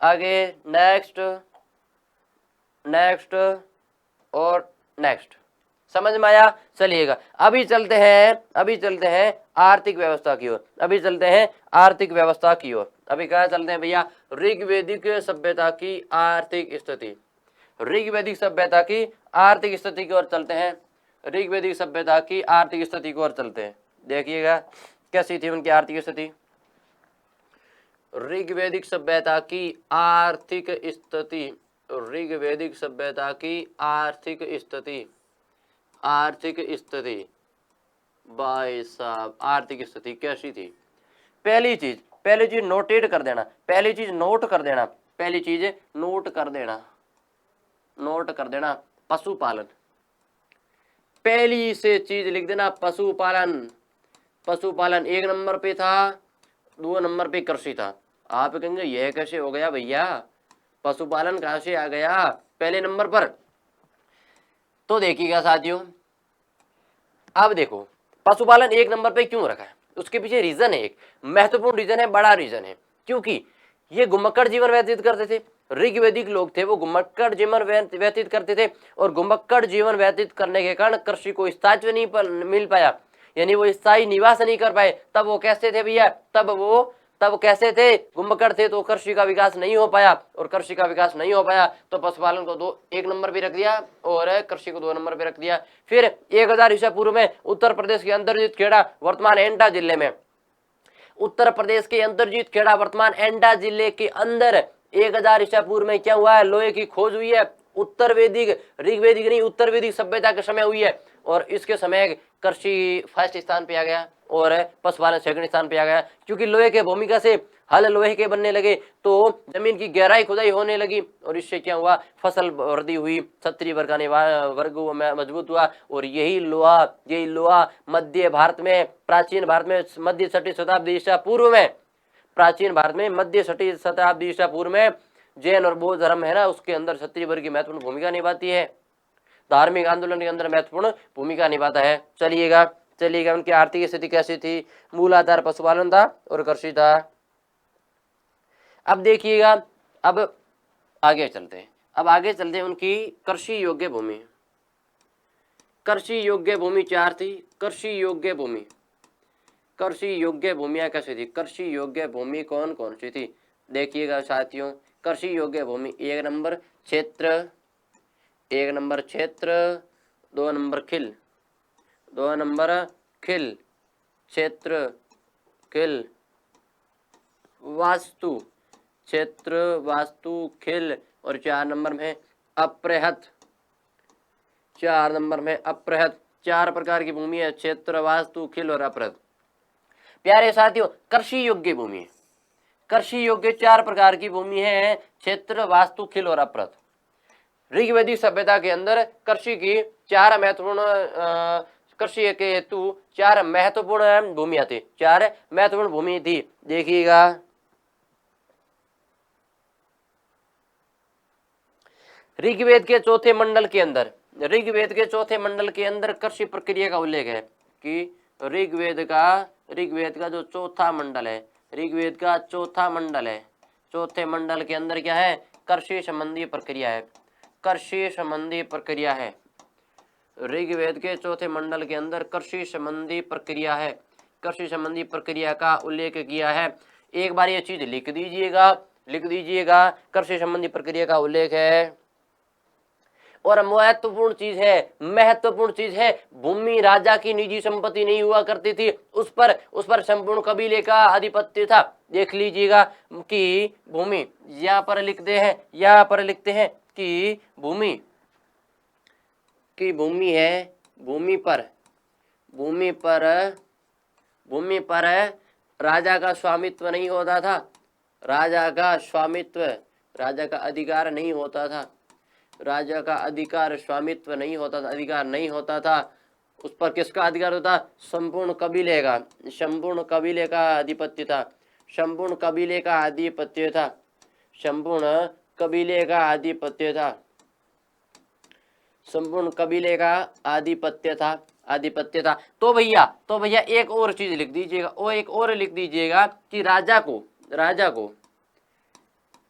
Speaker 1: आगे नेक्स्ट नेक्स्ट और नेक्स्ट, समझ में आया। चलिएगा, अभी चलते हैं आर्थिक व्यवस्था की ओर, अभी चलते हैं आर्थिक व्यवस्था की ओर। अभी क्या चलते हैं भैया, ऋग्वेदिक सभ्यता की आर्थिक स्थिति, ऋग्वेदिक सभ्यता की आर्थिक स्थिति की ओर चलते हैं, ऋग्वेदिक सभ्यता की आर्थिक स्थिति की ओर चलते हैं। देखिएगा कैसी थी उनकी आर्थिक स्थिति, ऋग्वेदिक सभ्यता की आर्थिक स्थिति, ऋग्वेदिक सभ्यता की आर्थिक स्थिति, आर्थिक स्थिति भाई साहब, आर्थिक स्थिति कैसी थी। पहली चीज नोटेट कर देना, पहली चीज नोट कर देना, पहली चीज नोट कर देना, नोट कर देना, पशुपालन। पहली से चीज लिख देना, पशुपालन, पशुपालन एक नंबर पे था, 2 नंबर पे कृषि था। आप कहेंगे यह कैसे हो गया भैया, पशुपालन कहां से आ गया पहले नंबर पर। तो देखिएगा साथियों, अब देखो पशुपालन एक नंबर पे क्यों रखा है, उसके पीछे रीजन है, एक महत्वपूर्ण रीजन है, बड़ा रीजन है। क्योंकि ये गुम्मक्कड़ जीवन व्यतीत करते थे, ऋग्वेदिक लोग थे वो गुम्मक्कड़ जीवन व्यतीत करते थे, और गुम्मक्कड़ जीवन व्यतीत करने के कारण कृषि को स्थायित्व नहीं मिल पाया, यानी वो स्थायी निवास नहीं कर पाए। तब वो कैसे थे भैया, तब कैसे थे, गुम्मक्कड़ थे, तो कृषि का विकास नहीं हो पाया, और कृषि का विकास नहीं हो पाया तो पशुपालन को 1 नंबर पे रख दिया और कृषि को 2 नंबर पे रख दिया। फिर 1000 ईसा पूर्व में उत्तर प्रदेश के अंतर्जित खेड़ा वर्तमान एंटा जिले में, उत्तर प्रदेश के अंतर्जित खेड़ा वर्तमान एंटा जिले के अंदर 1000 ईसा पूर्व में क्या हुआ है, लोहे की खोज हुई है। उत्तर वैदिक, ऋग्वेदिक नहीं, उत्तर वैदिक सभ्यता के समय हुई है, और इसके समय कृषि फर्स्ट स्थान पे आ गया और पशुपालन सेकंड स्थान पे आ गया। क्योंकि लोहे के भूमिका से हल लोहे के बनने लगे, तो जमीन की गहराई खुदाई होने लगी, और इससे क्या हुआ, फसल वृद्धि हुई, क्षत्रिय वर्ग मजबूत हुआ, और यही लोहा मध्य भारत में, प्राचीन भारत में मध्य 6वीं शताब्दी ईसा पूर्व में, प्राचीन भारत में मध्य 6वीं शताब्दी ईसा पूर्व में जैन और बौद्ध धर्म है ना, उसके अंदर क्षत्रिय वर्ग की महत्वपूर्ण भूमिका निभाती है, धार्मिक आंदोलन के अंदर महत्वपूर्ण भूमिका निभाता है। चलिएगा उनकी आर्थिक स्थिति कैसी थी, मूल आधार पशुपालन था और कृषि था। अब देखिएगा, अब आगे चलते हैं उनकी कृषि योग्य भूमि, कृषि योग्य भूमि 4 थी। कृषि योग्य भूमियां कैसी थी, कृषि योग्य भूमि कौन कौन सी थी, देखिएगा साथियों। कृषि योग्य भूमि 1 नंबर क्षेत्र, 1 नंबर क्षेत्र, 2 नंबर खिल, 2 नंबर खिल, क्षेत्र खिल, वास्तु, क्षेत्र वास्तु खिल, और 4 नंबर में अप्रहत, 4 नंबर में अप्रहत। 4 प्रकार की भूमि है, क्षेत्र वास्तु खिल और अप्रहत। प्यारे साथियों, कृषि योग्य भूमि, कृषि योग्य 4 प्रकार की भूमि है, क्षेत्र वास्तु खिल और अप्रहत। ऋग्वेदिक सभ्यता के अंदर कृषि की 4 महत्वपूर्ण कृषि के हेतु 4 महत्वपूर्ण भूमियां थी, 4 महत्वपूर्ण भूमि थी। देखिएगा, ऋग्वेद के चौथे मंडल के अंदर कृषि प्रक्रिया का उल्लेख है कि ऋग्वेद का जो चौथा मंडल है, ऋग्वेद का चौथा मंडल है, चौथे मंडल के अंदर क्या है, कृषि संबंधी प्रक्रिया है, कृषि संबंधी प्रक्रिया है। ऋग्वेद के चौथे मंडल के अंदर कृषि संबंधी प्रक्रिया है, कृषि संबंधी प्रक्रिया का उल्लेख किया है। एक बार ये चीज लिख दीजिएगा, कृषि संबंधी प्रक्रिया का उल्लेख है। और महत्वपूर्ण चीज है, भूमि राजा की निजी संपत्ति नहीं हुआ करती थी, उस पर संपूर्ण कबीले का आधिपत्य था। देख लीजिएगा कि भूमि, यहाँ पर लिखते हैं कि भूमि है, भूमि पर राजा का स्वामित्व नहीं होता था, राजा का अधिकार नहीं होता था, स्वामित्व नहीं होता था, अधिकार नहीं होता था। उस पर किसका अधिकार होता? संपूर्ण कबीले का आधिपत्य था, संपूर्ण कबीले का आधिपत्य था। तो भैया एक और चीज लिख दीजिएगा,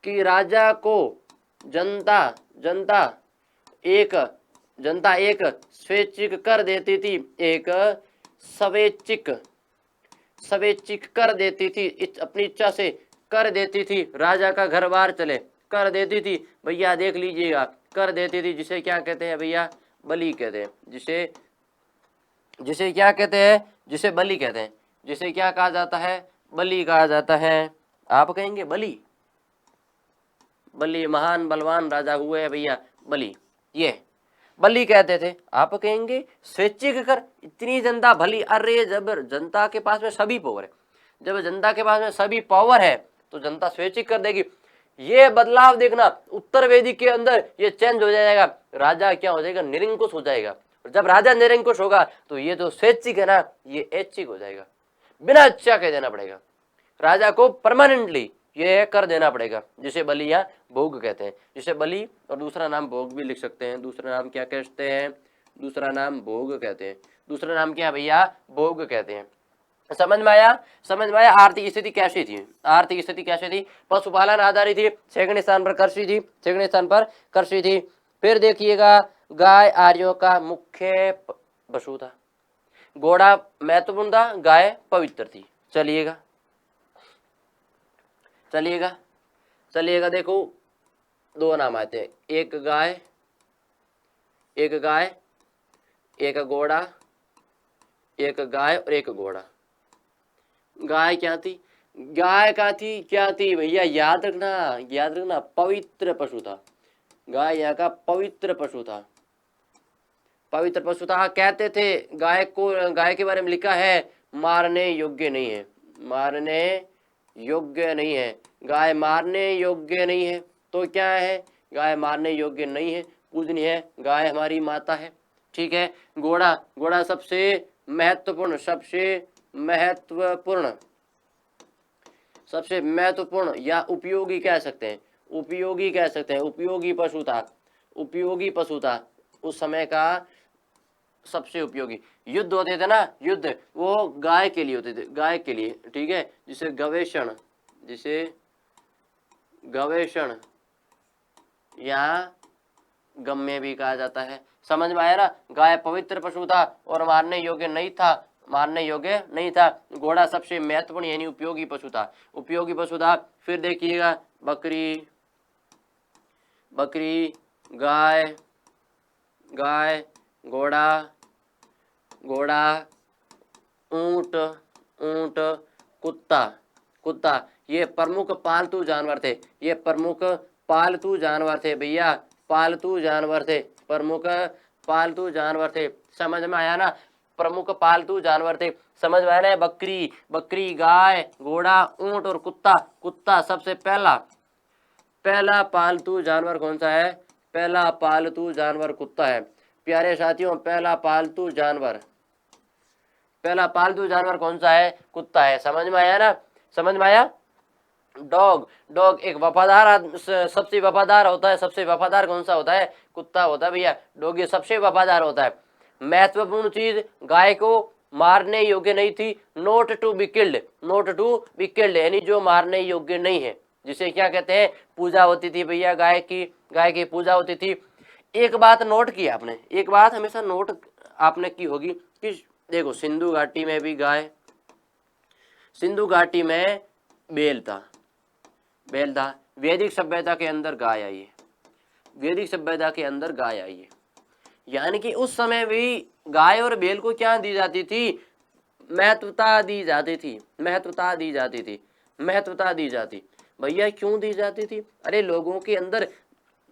Speaker 1: कि राजा को जनता एक स्वैच्छिक कर देती थी, स्वैच्छिक कर देती थी, अपनी इच्छा से कर देती थी, राजा का घर बार चले कर देती थी। भैया देख लीजिएगा, कर देती थी, जिसे क्या कहते हैं भैया? बलि कहते हैं। जिसे क्या कहते हैं? जिसे बलि कहते हैं। जिसे क्या कहा जाता है? बलि कहा जाता है। आप कहेंगे बलि महान बलवान राजा हुए भैया, बलि, ये बलि कहते थे। आप कहेंगे स्वैच्छिक कर, इतनी जनता भली, अरे जब जनता के पास में सभी पावर है, तो जनता स्वैच्छिक कर देगी। ये बदलाव देखना, उत्तर वेदी के अंदर ये चेंज हो जाएगा, राजा क्या हो जाएगा? निरंकुश हो जाएगा। और जब राजा निरंकुश होगा तो ये जो स्वैच्छिक है ना, ये ऐच्छिक हो जाएगा, बिना इच्छा के देना पड़ेगा, राजा को परमानेंटली ये कर देना पड़ेगा, जिसे बलि या भोग कहते हैं। जिसे बलि और दूसरा नाम भोग भी लिख सकते हैं। दूसरा नाम क्या कहते हैं? दूसरा नाम भोग कहते हैं। दूसरा नाम क्या भैया? भोग कहते हैं। समझ में आया? आर्थिक स्थिति कैसी थी? पशुपालन आधारित थी, सेकंड स्थान पर कृषि थी। फिर देखिएगा, गाय आर्यों का मुख्य पशु था, घोड़ा महत्वपूर्ण था, गाय पवित्र थी। चलिएगा देखो, दो नाम आते हैं, एक गाय, एक घोड़ा, एक गाय और एक घोड़ा। गाय क्या थी भैया? याद रखना, पवित्र पशु था। गाय यहाँ का पवित्र पशु था। कहते थे गाय के बारे में लिखा है, मारने योग्य नहीं है। गाय मारने योग्य नहीं है। तो क्या है? गाय मारने योग्य नहीं है, पूजनीय है, गाय हमारी माता है। ठीक है। घोड़ा सबसे महत्वपूर्ण या उपयोगी कह सकते हैं, उपयोगी पशु था उस समय का, सबसे उपयोगी। युद्ध होते थे ना, वो गाय के लिए होते थे, ठीक है। जिसे गवेषण या गम्य भी कहा जाता है। समझ में आया ना? गाय पवित्र पशु था और मारने योग्य नहीं था। घोड़ा सबसे महत्वपूर्ण यानी उपयोगी पशु था। फिर देखिएगा, बकरी, गाय, घोड़ा, ऊंट, कुत्ता, ये प्रमुख पालतू जानवर थे। भैया पालतू जानवर थे। समझ में आया ना? प्रमुख पालतू जानवर थे। समझ में आया ना? बकरी, गाय, घोड़ा, ऊंट और कुत्ता सबसे पहला पालतू जानवर कौन सा है? पहला पालतू जानवर कुत्ता है। प्यारे साथियों, पहला पालतू जानवर कौन सा है? कुत्ता है। समझ में आया ना? डॉग एक सबसे वफादार होता है। सबसे वफादार कौन सा होता है? कुत्ता होता है भैया। डॉग ये सबसे वफादार होता है। महत्वपूर्ण चीज, गाय को मारने योग्य नहीं थी, नॉट टू बी किल्ड, यानी जो मारने योग्य नहीं है, जिसे क्या कहते हैं? पूजा होती थी भैया, गाय की पूजा होती थी। एक बात नोट की आपने, एक बात हमेशा नोट आपने की होगी कि देखो, सिंधु घाटी में भी गाय, सिंधु घाटी में बैल था। वैदिक सभ्यता के अंदर गाय आई है। वैदिक सभ्यता के अंदर गाय आई है। यानी कि उस समय भी गाय और बैल को क्या दी जाती थी, महत्वता दी जाती थी, महत्वता दी जाती थी, महत्वता दी जाती। भैया क्यों दी जाती थी? अरे लोगों के अंदर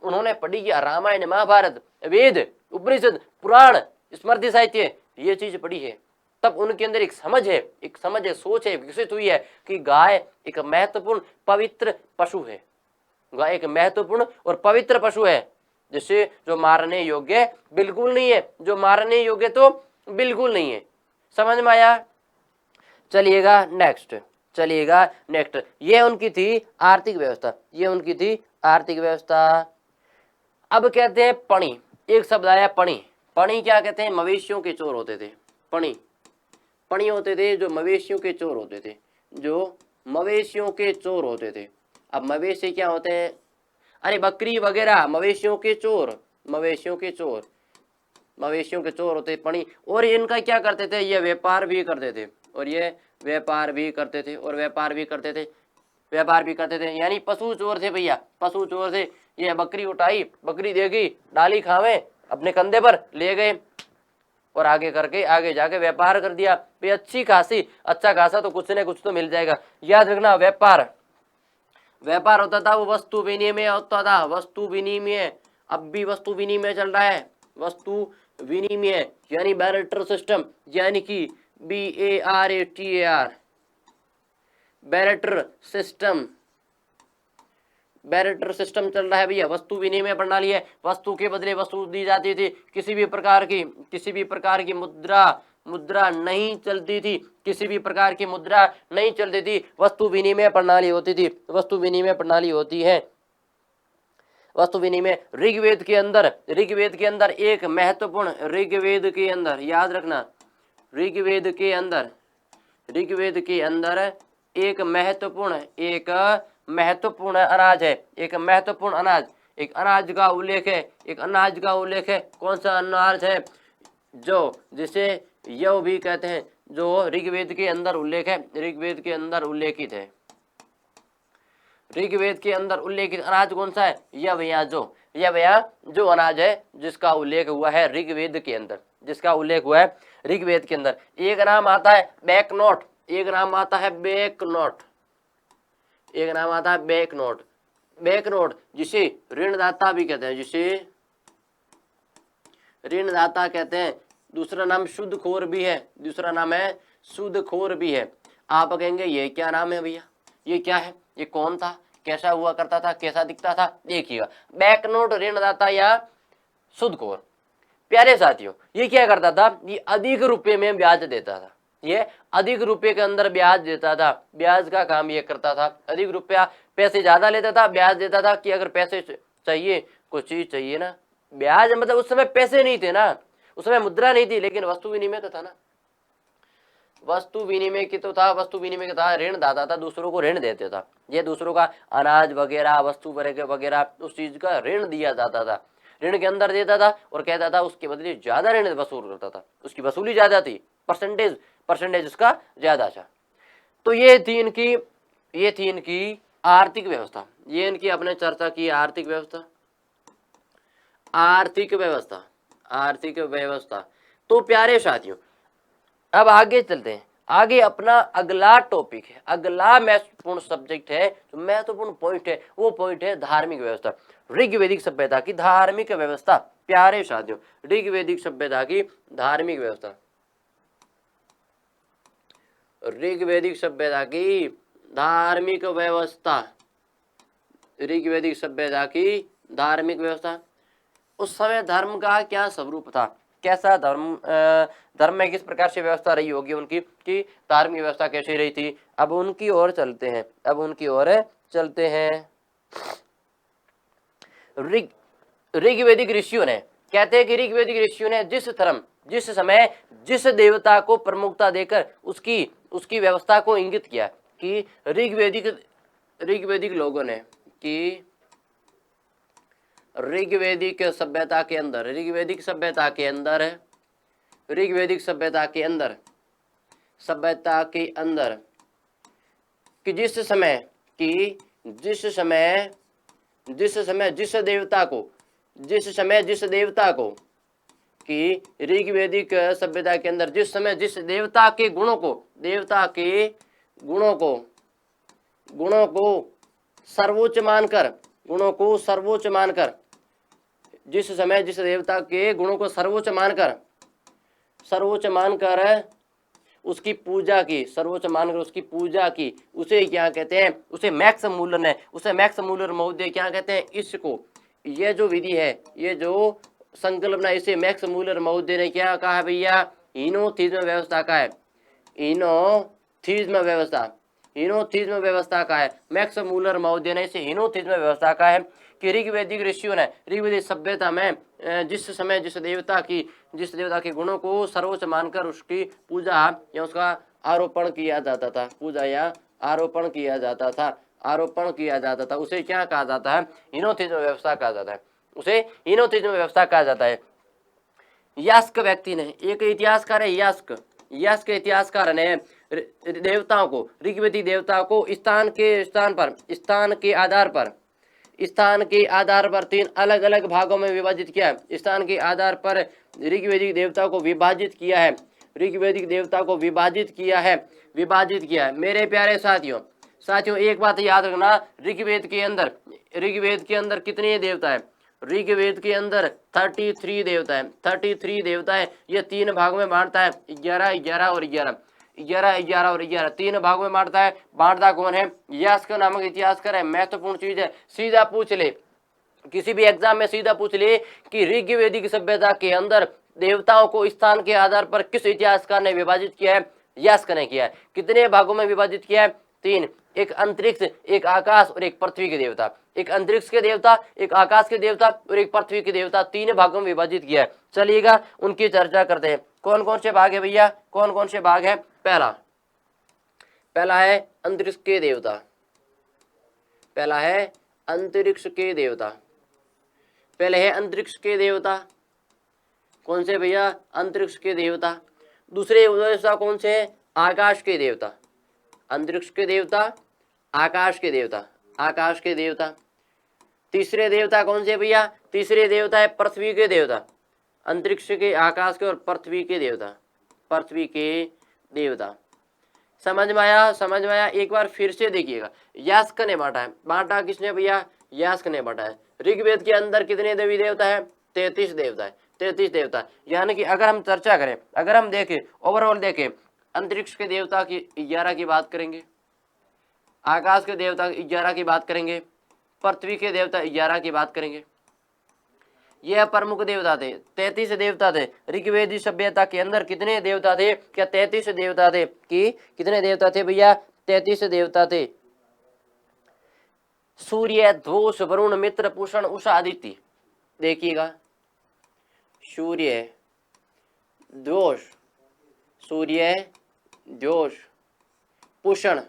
Speaker 1: उन्होंने पढ़ी किया, रामायण, महाभारत, वेद, उपनिषद, पुराण, स्मृति साहित्य, ये चीज पढ़ी है। तब उनके अंदर एक समझ है, एक समझ है, सोच है, विकसित हुई है कि गाय एक महत्वपूर्ण पवित्र पशु है। गाय एक महत्वपूर्ण और पवित्र पशु है, जिसे जो मारने योग्य बिल्कुल नहीं है, जो मारने योग्य तो बिल्कुल नहीं है। समझ में आया? चलिएगा नेक्स्ट, चलिएगा नेक्स्ट। ये उनकी थी आर्थिक व्यवस्था, ये उनकी थी आर्थिक व्यवस्था। अब कहते हैं पणी, एक शब्द आया पणी। पणी क्या कहते हैं? मवेशियों के चोर होते थे। पणी, पणी होते थे जो मवेशियों के चोर होते थे, जो मवेशियों के चोर होते थे। अब मवेशी क्या होते हैं? अरे बकरी वगैरह, मवेशियों के चोर, मवेशियों के चोर, मवेशियों के चोर होते पणी। और इनका क्या करते थे? ये व्यापार भी करते थे, और ये व्यापार भी करते थे, और व्यापार भी करते थे, व्यापार भी करते थे। यानी पशु चोर थे भैया, पशु चोर थे। ये बकरी उठाई, बकरी देगी, डाली खावे, अपने कंधे पर ले गए और आगे करके आगे जाके व्यापार कर दिया। भाई अच्छी खासी, अच्छा खासा तो कुछ न कुछ तो मिल जाएगा। याद रखना, व्यापार, व्यापार होता था वो वस्तु विनिमय होता था, वस्तु विनिमय। अब भी वस्तु विनिमय चल रहा है, वस्तु विनिमय यानी बैरेटर सिस्टम, यानी कि BARATAR, बैरेटर सिस्टम, बैरेटर सिस्टम चल रहा है भैया। वस्तु विनिमय प्रणाली है, वस्तु के बदले वस्तु दी जाती थी। किसी भी प्रकार की मुद्रा नहीं चलती थी, किसी भी प्रकार की मुद्रा नहीं चलती थी। वस्तु विनिमय प्रणाली होती थी, वस्तु विनिमय प्रणाली होती है, वस्तु विनिमय। ऋग्वेद के अंदर, ऋग्वेद के अंदर एक महत्वपूर्ण, ऋग्वेद के अंदर याद रखना, ऋग्वेद के अंदर, ऋग्वेद के अंदर एक महत्वपूर्ण अनाज है, एक महत्वपूर्ण अनाज, एक अनाज का उल्लेख है, एक अनाज का उल्लेख है। कौन सा अनाज है? जो जिसे यव भी कहते हैं, जो ऋग्वेद के अंदर उल्लेख है, ऋग्वेद के अंदर उल्लेखित है। ऋग्वेद के अंदर उल्लेखित अनाज कौन सा है? यव या जो, यव या जो अनाज है जिसका उल्लेख हुआ है ऋग्वेद के अंदर, जिसका उल्लेख हुआ है ऋग्वेद के अंदर। एक नाम आता है बैक नोट, एक नाम आता है बैक नोट, एक नाम आता है बैक नोट, बैक नोट जिसे ऋणदाता भी कहते हैं, जिसे ऋणदाता कहते हैं। दूसरा नाम सूदखोर भी है, दूसरा नाम है सूदखोर भी है। आप कहेंगे ये क्या नाम है भैया, ये क्या है, ये कौन था, कैसा हुआ करता था, कैसा दिखता था? देखिएगा, बैक नोट ऋणदाता या सूदखोर। प्यारे साथियों, ये क्या करता था? ये अधिक रुपए में ब्याज देता था, ये अधिक रुपए के अंदर ब्याज देता था, ब्याज का काम ये करता था। अधिक रुपया, पैसे ज्यादा लेता था, ब्याज देता था कि अगर पैसे चाहिए, कुछ चीज चाहिए ना, ब्याज मतलब उस समय पैसे नहीं थे ना, उस समय मुद्रा नहीं थी, लेकिन वस्तु विनिमय तो था ना, वस्तु विनिमय की तो था, वस्तु विनिमय का था, ऋण दाता था, दूसरों को ऋण देते था। ये दूसरों का अनाज वगैरह, वस्तु वगैरह उस चीज का ऋण दिया जाता था, ऋण के अंदर देता था और कहता था उसके बदले ज्यादा ऋण वसूल करता था, उसकी वसूली ज्यादा थी, परसेंटेज उसका ज्यादा था। तो ये थी इनकी आर्थिक व्यवस्था, ये इनकी अपने चर्चा की आर्थिक व्यवस्था, आर्थिक व्यवस्था, आर्थिक व्यवस्था। तो प्यारे साथियों, अब आगे चलते हैं। आगे अपना अगला टॉपिक है, अगला महत्वपूर्ण सब्जेक्ट है, जो महत्वपूर्ण पॉइंट है, वो पॉइंट है धार्मिक व्यवस्था। ऋग्वैदिक सभ्यता की धार्मिक व्यवस्था। प्यारे साथियों, ऋग्वैदिक सभ्यता की धार्मिक व्यवस्था, ऋग्वैदिक सभ्यता की धार्मिक व्यवस्था, ऋग्वैदिक सभ्यता की धार्मिक व्यवस्था। उस समय धर्म का क्या स्वरूप था, कैसा धर्म में किस प्रकार से व्यवस्था रही होगी उनकी, कि धार्मिक व्यवस्था कैसी रही थी। अब उनकी ओर चलते हैं, अब उनकी ओर चलते हैं। ऋग्वैदिक ऋषियों ने, कहते हैं कि ऋग्वैदिक ऋषियों ने जिस समय जिस देवता को प्रमुखता देकर उसकी व्यवस्था को इंगित किया, कि ऋग्वैदिक लोगों ने, कि ऋग्वैदिक सभ्यता के अंदर, ऋग्वैदिक सभ्यता के अंदर कि जिस देवता को जिस समय जिस देवता को, कि ऋग्वैदिक सभ्यता के अंदर जिस समय जिस देवता के गुणों को, देवता के गुणों को सर्वोच्च मानकर, गुणों को सर्वोच्च मानकर, जिस समय जिस देवता के गुणों को सर्वोच्च मानकर उसकी पूजा की, सर्वोच्च मानकर उसकी पूजा की, उसे क्या कहते हैं? उसे मैक्स मूलर है, उसे मैक्स मूलर महोदय क्या कहते हैं? इसको, ये जो विधि है, ये जो संकल्पना, इसे मैक्स मूलर महोदय ने क्या कहा है भैया? हीनोथिज्म व्यवस्था का है, हीनोथिज्म व्यवस्था का है। मैक्स मूलर महोदय ने इसे हीनोथिज्म व्यवस्था का है कि ऋग्वैदिक ऋषियों ने, ऋग्वैदिक सभ्यता में जिस समय जिस देवता के गुणों को सर्वोच्च मानकर उसकी पूजा या उसका आरोपण किया जाता था, पूजा या आरोपण किया जाता था, उसे क्या कहा जाता है? हीनोथिज्म व्यवस्था कहा जाता है, उसे हीनोथिज्म व्यवस्था कहा जाता है। यास्क व्यक्ति ने, एक इतिहासकार है यास्क, यास्क इतिहासकार ने देवताओं को, ऋग्वैदिक देवताओं को स्थान के आधार पर 3 अलग अलग भागों में विभाजित किया है। स्थान के आधार पर ऋग्वैदिक देवताओं को विभाजित किया है, ऋग्वैदिक देवता को विभाजित किया है। मेरे प्यारे साथियों, एक बात याद रखना, ऋग्वेद के अंदर कितने देवता है? ऋग्वेद के अंदर 33 देवता है, 33 देवता है। ये 3 भागों में बांटता है, 11, 11 और 11, 11, 11 और 11, 3 भागों में बांटता है। बांटता कौन है? यास्क नामक इतिहासकार है। महत्वपूर्ण चीज है, सीधा पूछ ले, किसी भी एग्जाम में सीधा पूछ ले कि ऋग्वैदिक सभ्यता के अंदर देवताओं को स्थान के आधार पर किस इतिहासकार ने विभाजित किया है? यास्क ने किया है। कितने भागों में विभाजित किया है? 3, एक अंतरिक्ष, एक आकाश और एक पृथ्वी के देवता, एक अंतरिक्ष के देवता, एक आकाश के देवता और एक पृथ्वी के देवता, 3 भागों में विभाजित किया है। चलिएगा उनकी चर्चा करते हैं। कौन कौन से भाग है भैया? कौन कौन से भाग है? पहला है अंतरिक्ष के देवता, पहला है अंतरिक्ष के देवता, पहले है अंतरिक्ष के देवता। कौन से भैया? अंतरिक्ष के देवता। दूसरे देवता कौन से है? आकाश के देवता, अंतरिक्ष के देवता, आकाश के देवता, आकाश के देवता। तीसरे देवता कौन से भैया? तीसरे देवता है पृथ्वी के देवता, अंतरिक्ष के, आकाश के और पृथ्वी के देवता, पृथ्वी के देवता। समझ में आया? समझ में आया? एक बार फिर से देखिएगा, यास्क ने बांटा है। बांटा किसने भैया? यास्क ने बांटा है। ऋग्वेद के अंदर कितने देवी देवता है? 33 देवता है, 33 देवता। यानी कि अगर हम चर्चा करें, अगर हम देखें, ओवरऑल देखें, अंतरिक्ष के देवता की 11 की बात करेंगे, आकाश के देवता 11 की बात करेंगे, पृथ्वी के देवता 11 की बात करेंगे। यह प्रमुख देवता थे, 33 देवता थे। ऋग्वेदिक सभ्यता के अंदर कितने देवता थे? क्या 33 देवता थे? कि कितने देवता थे भैया? 33 देवता थे। सूर्य, ध्वज, वरुण, मित्र, पुषण, उषा, आदित्य। देखिएगा, सूर्य, ध्वज, सूर्य, ध्वज, पुषण,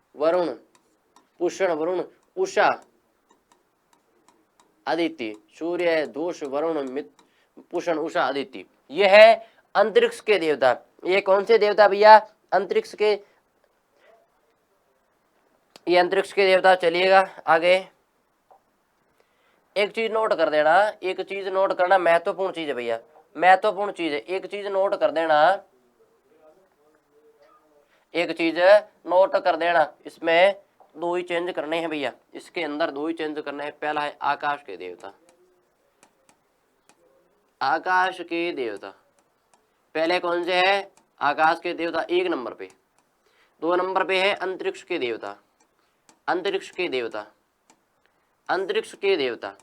Speaker 1: वरुण, पुषण, वरुण, उषा, आदित्य। सूर्य, ध्वज, वरुण, मित्र, पुषण, उषा, आदित्य। यह है अंतरिक्ष के देवता। ये कौन से देवता भैया? अंतरिक्ष के, ये अंतरिक्ष के देवता। चलिएगा आगे, एक चीज नोट कर देना, एक चीज नोट करना, महत्वपूर्ण चीज है भैया, महत्वपूर्ण चीज है। एक चीज नोट कर देना, एक चीज नोट कर देना, इसमें 2 ही चेंज करने हैं भैया, इसके अंदर 2 ही चेंज करने हैं। पहला है आकाश के देवता, आकाश के देवता। पहले कौन से है? आकाश के देवता 1 नंबर पे। 2 नंबर पे है अंतरिक्ष के देवता, अंतरिक्ष के देवता, अंतरिक्ष के देवता।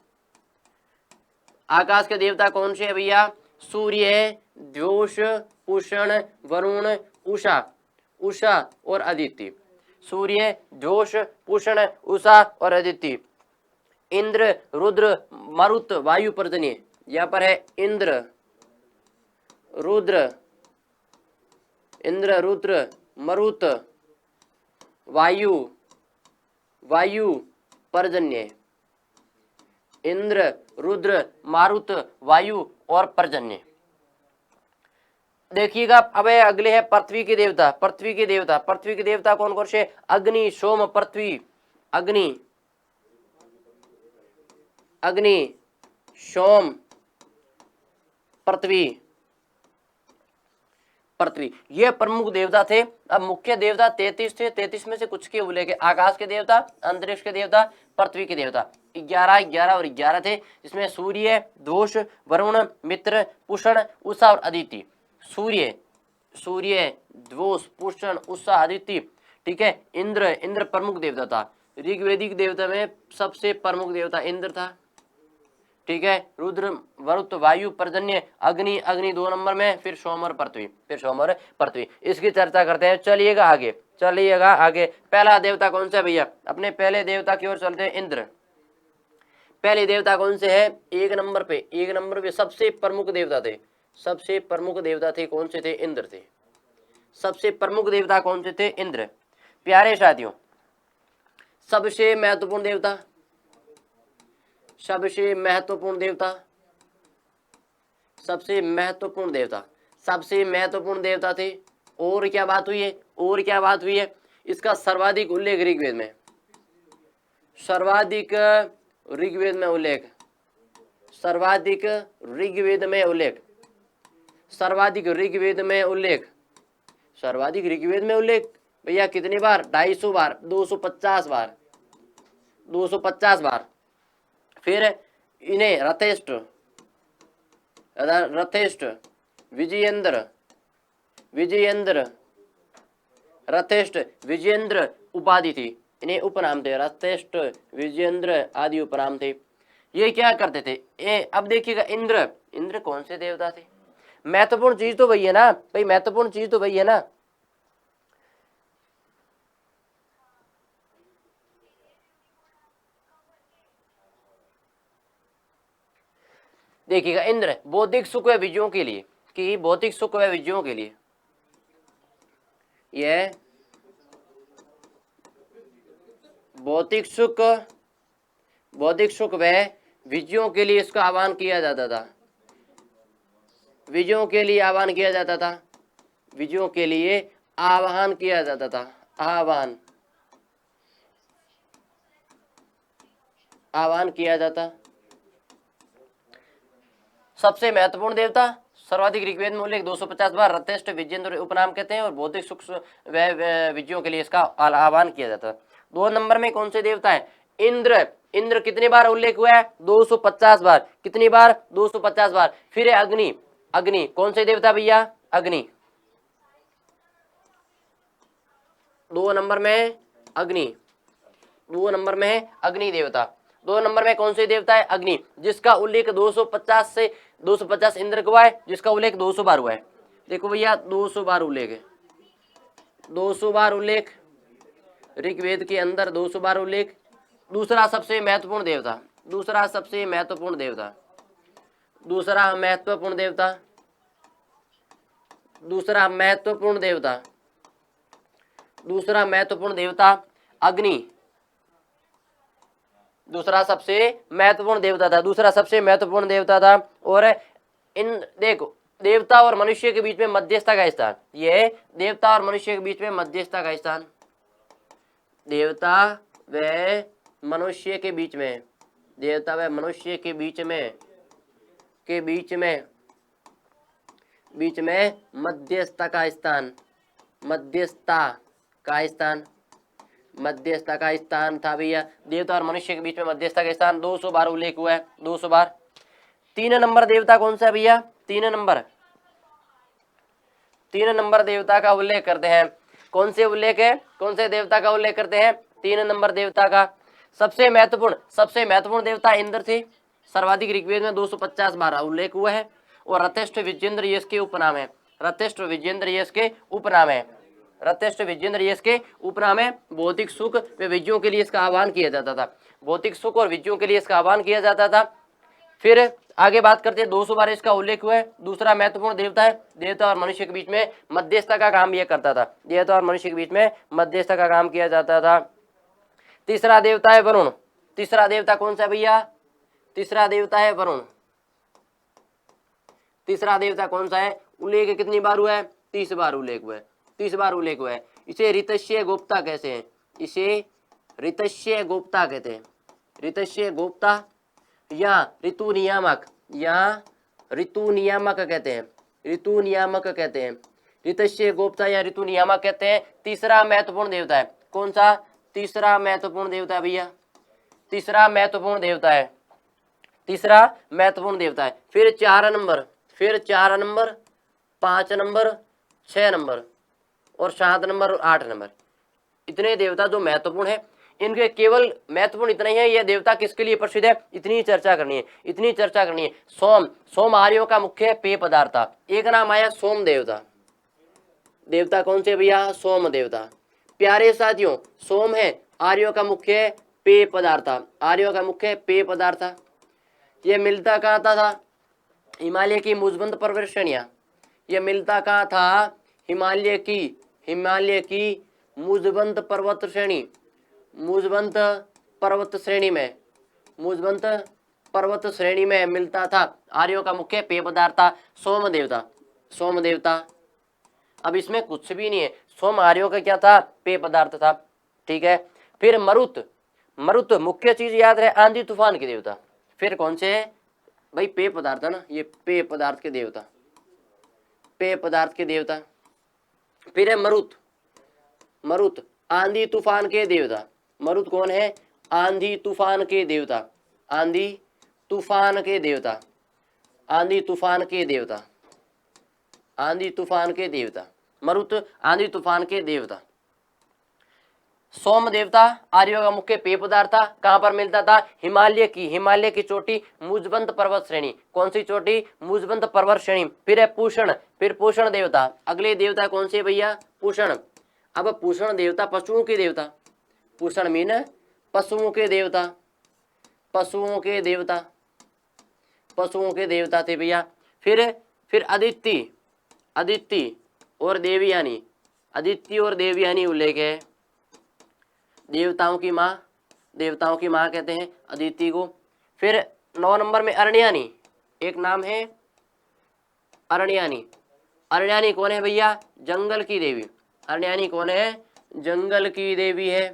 Speaker 1: आकाश के देवता कौन से है भैया? सूर्य, ध्वज, पुषण, वरुण, उषा, उषा और आदित्य। सूर्य, ध्वज, पुषण, उषा और आदित्य। इंद्र, रुद्र, मरुत, वायु, पर्जन्य। यहाँ पर है इंद्र, रुद्र, इंद्र, रुद्र, मरुत, वायु, वायु, पर्जन्य। इंद्र, रुद्र, मारुत, वायु और पर्जन्य। देखिएगा अब अगले है पृथ्वी के देवता। पृथ्वी के देवता, पृथ्वी के देवता कौन कौन से? अग्नि, सोम, पृथ्वी। अग्नि, अग्नि, सोम, पृथ्वी, पृथ्वी, ये प्रमुख देवता थे। अब मुख्य देवता 33 थे, 33 में से कुछ के उल्लेख है। आकाश के देवता, अंतरिक्ष के देवता, पृथ्वी के देवता 11, 11 और 11 थे, जिसमें सूर्य, दोष, वरुण, मित्र, पुषण, उषा और अदिति। सूर्य, सूर्य, द्वोष, पुषण, उषा, अदिति, ठीक है। इंद्र, इंद्र प्रमुख देवता था। ऋग्वेदिक देवता में सबसे प्रमुख देवता इंद्र था, ठीक है। रुद्र, वरुण, वायु, पर्जन्य, अग्नि, अग्नि 2 नंबर में, फिर सोम और पृथ्वी, फिर सोम और पृथ्वी। इसकी चर्चा करते हैं, चलिएगा आगे, चलिएगा आगे। पहला देवता कौन सा है भैया? अपने पहले देवता की ओर चलते हैं, इंद्र। पहले देवता कौन से है? 1 नंबर पे, 1 नंबर पे सबसे प्रमुख देवता थे, सबसे प्रमुख देवता थे, कौन से थे? इंद्र थे। सबसे प्रमुख देवता कौन से थे? इंद्र। प्यारे साथियों, सबसे महत्वपूर्ण देवता, सबसे महत्वपूर्ण देवता, सबसे महत्वपूर्ण देवता, सबसे महत्वपूर्ण देवता थे। और क्या बात हुई है? और क्या बात हुई है? इसका सर्वाधिक उल्लेख ऋग्वेद में, सर्वाधिक ऋग्वेद में उल्लेख, सर्वाधिक ऋग्वेद में उल्लेख, सर्वाधिक ऋग्वेद में उल्लेख, सर्वाधिक ऋग्वेद में उल्लेख भैया कितनी बार? 250 बार, 250 बार, 250 बार। फिर इन्हें रथेष्ट, रथेष्ट, विजयेंद्र, विजयेंद्र, रथेष्ट, विजयेंद्र उपाधि थी, इन्हें उपनाम थे, रथेष्ट, विजयेंद्र आदि उपनाम थे। ये क्या करते थे? अब देखिएगा, इंद्र, इंद्र कौन से देवता थे? महत्वपूर्ण चीज तो वही है ना भाई, महत्वपूर्ण चीज तो वही है ना। देखिएगा, इंद्र बौद्धिक सुख व विजयों के लिए, कि भौतिक सुख व विजयों के लिए, यह भौतिक सुख, बौद्धिक सुख व विजयों के लिए इसका आह्वान किया जाता था, विजयों के लिए आह्वान किया जाता था, विजयों के लिए आह्वान किया जाता था, आह्वान, आह्वान किया जाता। सबसे महत्वपूर्ण देवता, सर्वाधिक ऋग्वेद में उल्लेख 250 बार, रथेष्ट, विजयेंद्र उपनाम कहते हैं, और बौद्धिक सुख व विजयों के लिए इसका आह्वान किया जाता है। 2 नंबर में कौन से देवता है? इंद्र। इंद्र कितनी बार उल्लेख हुआ है? 250 बार। कितनी बार? 250 बार। फिर है अग्नि। अग्नि कौन से देवता भैया? अग्नि। 2 नंबर में अग्नि, 2 नंबर में है अग्नि देवता। 2 नंबर में कौन से देवता है? अग्नि, जिसका उल्लेख 250 से 250 इंद्र का है, जिसका उल्लेख 200 बार हुआ है। देखो भैया 200 बार उल्लेख है, 200 बार उल्लेख ऋग्वेद के अंदर, 200 बार उल्लेख। दूसरा सबसे महत्वपूर्ण देवता, दूसरा सबसे महत्वपूर्ण देवता, दूसरा महत्वपूर्ण देवता, दूसरा महत्वपूर्ण देवता, दूसरा महत्वपूर्ण देवता अग्नि, दूसरा सबसे महत्वपूर्ण देवता था, दूसरा सबसे महत्वपूर्ण देवता था। और इन देखो, देवता और मनुष्य के बीच में मध्यस्थता का स्थान, ये देवता और मनुष्य के बीच में मध्यस्थता का स्थान, देवता व मनुष्य के बीच में, देवता व मनुष्य के बीच में, के बीच में, बीच में मध्यस्थता का स्थान, मध्यस्थता का स्थान, मध्यस्थता का स्थान था भैया। देवता और मनुष्य के बीच में मध्यस्थता का स्थान 200 बार उल्लेख हुआ है, 200 बार। 3 नंबर देवता कौन सा है भैया? 3 नंबर, 3 नंबर देवता का उल्लेख करते हैं। कौन से उल्लेख है? कौन से देवता का उल्लेख करते हैं? 3 नंबर देवता का। सबसे महत्वपूर्ण देवता इंद्र थे, सर्वाधिक ऋग्वेद में 250 बार उल्लेख हुआ है। और रथेष्ट, विजेंद्र ये इसके उपनाम है, रथेष्ट, विजेंद्र ये इसके उपनाम है, रथेष्ट, विजेंद्र ये इसके उपनाम है। भौतिक सुख व विजयों के लिए इसका आह्वान किया जाता था, भौतिक सुख और विजयों के लिए इसका आह्वान किया जाता था। फिर आगे बात करते हैं, 200 बार इसका उल्लेख हुआ है। दूसरा महत्वपूर्ण देवता है, देवता और मनुष्य के बीच में मध्यस्थता का काम यह करता था, देवता और मनुष्य के बीच में मध्यस्थता का काम किया जाता था। तीसरा देवता है वरुण। तीसरा देवता कौन सा भैया? तीसरा देवता है वरुण। तीसरा देवता कौन सा है? उल्लेख कितनी बार हुआ है? 30 बार उल्लेख हुआ है, 30 बार उल्लेख हुआ है। इसे ऋतस्य गोप्ता कहते हैं, इसे ऋतस्य गोप्ता कहते हैं, ऋतस्य गोप्ता या ऋतु नियामक, या ऋतु नियामक कहते हैं, ऋतु नियामक कहते हैं, ऋतस्य गोप्ता या ऋतु नियामक कहते हैं। तीसरा महत्वपूर्ण देवता है, कौन सा? तीसरा महत्वपूर्ण देवता है भैया, तीसरा महत्वपूर्ण देवता है, तीसरा महत्वपूर्ण देवता है। फिर 4 नंबर, फिर 4 नंबर, 5 नंबर, 6 नंबर और 7 नंबर और 8 नंबर, इतने देवता जो महत्वपूर्ण है। इनके केवल महत्वपूर्ण इतना ही है, यह देवता किसके लिए प्रसिद्ध है, इतनी चर्चा करनी है, इतनी चर्चा करनी है। सोम, सोम आर्यों का मुख्य पेय पदार्थ था। एक नाम आया सोम देवता, देवता कौन से भैया? सोम देवता। प्यारे साथियों, सोम है आर्यों का मुख्य पेय पदार्थ था, आर्यों का मुख्य पेय पदार्थ था। यह मिलता कहाँ था? हिमालय की मुजबंद पर्वत श्रेणियां, यह मिलता कहाँ था? हिमालय की मुजबंद पर्वत श्रेणी, मुजबंद पर्वत श्रेणी में, मुजबंद पर्वत श्रेणी में मिलता था। आर्यों का मुख्य पेय पदार्थ था सोम देवता, सोम देवता। अब इसमें कुछ भी नहीं है, सोम आर्यों का क्या था? पेय पदार्थ था, ठीक है। फिर मरुत, मरुत मुख्य चीज याद रहे, आंधी तूफान के देवता। फिर कौन से है भाई? पेय पदार्थ है ना, ये पेय पदार्थ के देवता, पेय पदार्थ के देवता। फिर है मरुत, मरुत आंधी तूफान के देवता। मरुत कौन है? आंधी तूफान के देवता, आंधी तूफान के देवता, आंधी तूफान के देवता, आंधी तूफान के देवता, मरुत आंधी तूफान के देवता। सोम देवता आर्यों का मुख्य पेय पदार्थ था। कहां पर मिलता था? हिमालय की चोटी मुजबंद पर्वत श्रेणी। कौन सी चोटी? मुजबंद पर्वत श्रेणी। फिर है पूषण, फिर पूषण देवता। अगले देवता कौन से भैया? पूषण। अब पूषण देवता पशुओं के देवता, पूषण मीन पशुओं के देवता, पशुओं के देवता, पशुओं के देवता थे भैया। फिर अदिति, अदिति और देवयानी, अदिति और देवयानी उल्लेख है। देवताओं की माँ, देवताओं की माँ कहते हैं अदिति को। फिर 9 नंबर में अरण्यानी, एक नाम है अरण्यानी। अरण्यानी कौन है भैया? जंगल की देवी। अरण्यानी कौन है? जंगल की देवी है।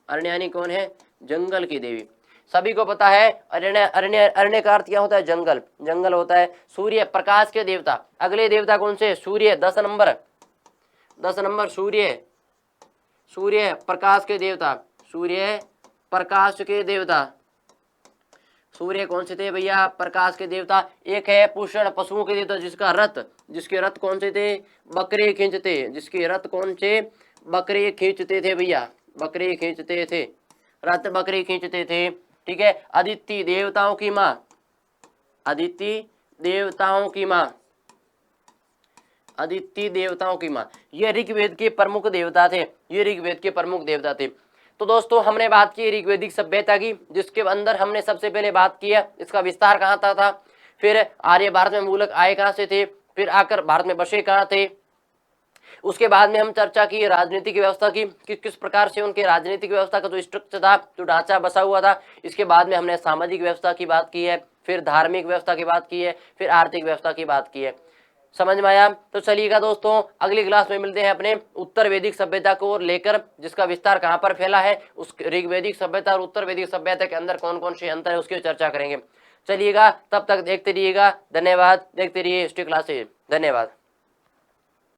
Speaker 1: अरण्यानी कौन है? जंगल की देवी। सभी को पता है अरण्य, अरण्य का अर्थ क्या होता है? जंगल, जंगल होता है। सूर्य प्रकाश के देवता। अगले देवता कौन से? सूर्य। 10 नंबर, 10 नंबर सूर्य, सूर्य प्रकाश के देवता, सूर्य प्रकाश के देवता। सूर्य कौन से थे भैया? प्रकाश के देवता। एक है पूषण पशुओं के देवता, जिसका रथ, जिसके रथ कौन से थे? बकरे खींचते, जिसके रथ कौन से? बकरे खींचते थे भैया, बकरे खींचते थे, रथ बकरे खींचते थे, ठीक है। अदिति देवताओं की माँ, अदिति देवताओं की माँ, अदिति देवताओं की माँ। ये ऋग्वेद के प्रमुख देवता थे, ये ऋग्वेद के प्रमुख देवता थे। तो दोस्तों हमने बात की ऋग्वेदिक सभ्यता की, जिसके अंदर हमने सबसे पहले बात किया इसका विस्तार कहाँ था। फिर आर्य भारत में मूलक आए कहाँ से थे, फिर आकर भारत में बसे कहाँ थे। उसके बाद में हम चर्चा की राजनीतिक व्यवस्था की, कि किस प्रकार से उनके राजनीतिक व्यवस्था का जो स्ट्रक्चर था, जो ढांचा बसा हुआ था। इसके बाद में हमने सामाजिक व्यवस्था की बात की है, फिर धार्मिक व्यवस्था की बात की है, फिर आर्थिक व्यवस्था की बात की है। समझ में आया? तो चलिएगा दोस्तों, अगली क्लास में मिलते हैं अपने उत्तर वैदिक सभ्यता को लेकर, जिसका विस्तार कहाँ पर फैला है, उस ऋग्वैदिक सभ्यता और उत्तर वैदिक सभ्यता के अंदर कौन कौन से अंतर है उसकी चर्चा करेंगे। चलिएगा, तब तक देखते रहिएगा। धन्यवाद। देखते रहिए हिस्ट्री क्लासेज। धन्यवाद।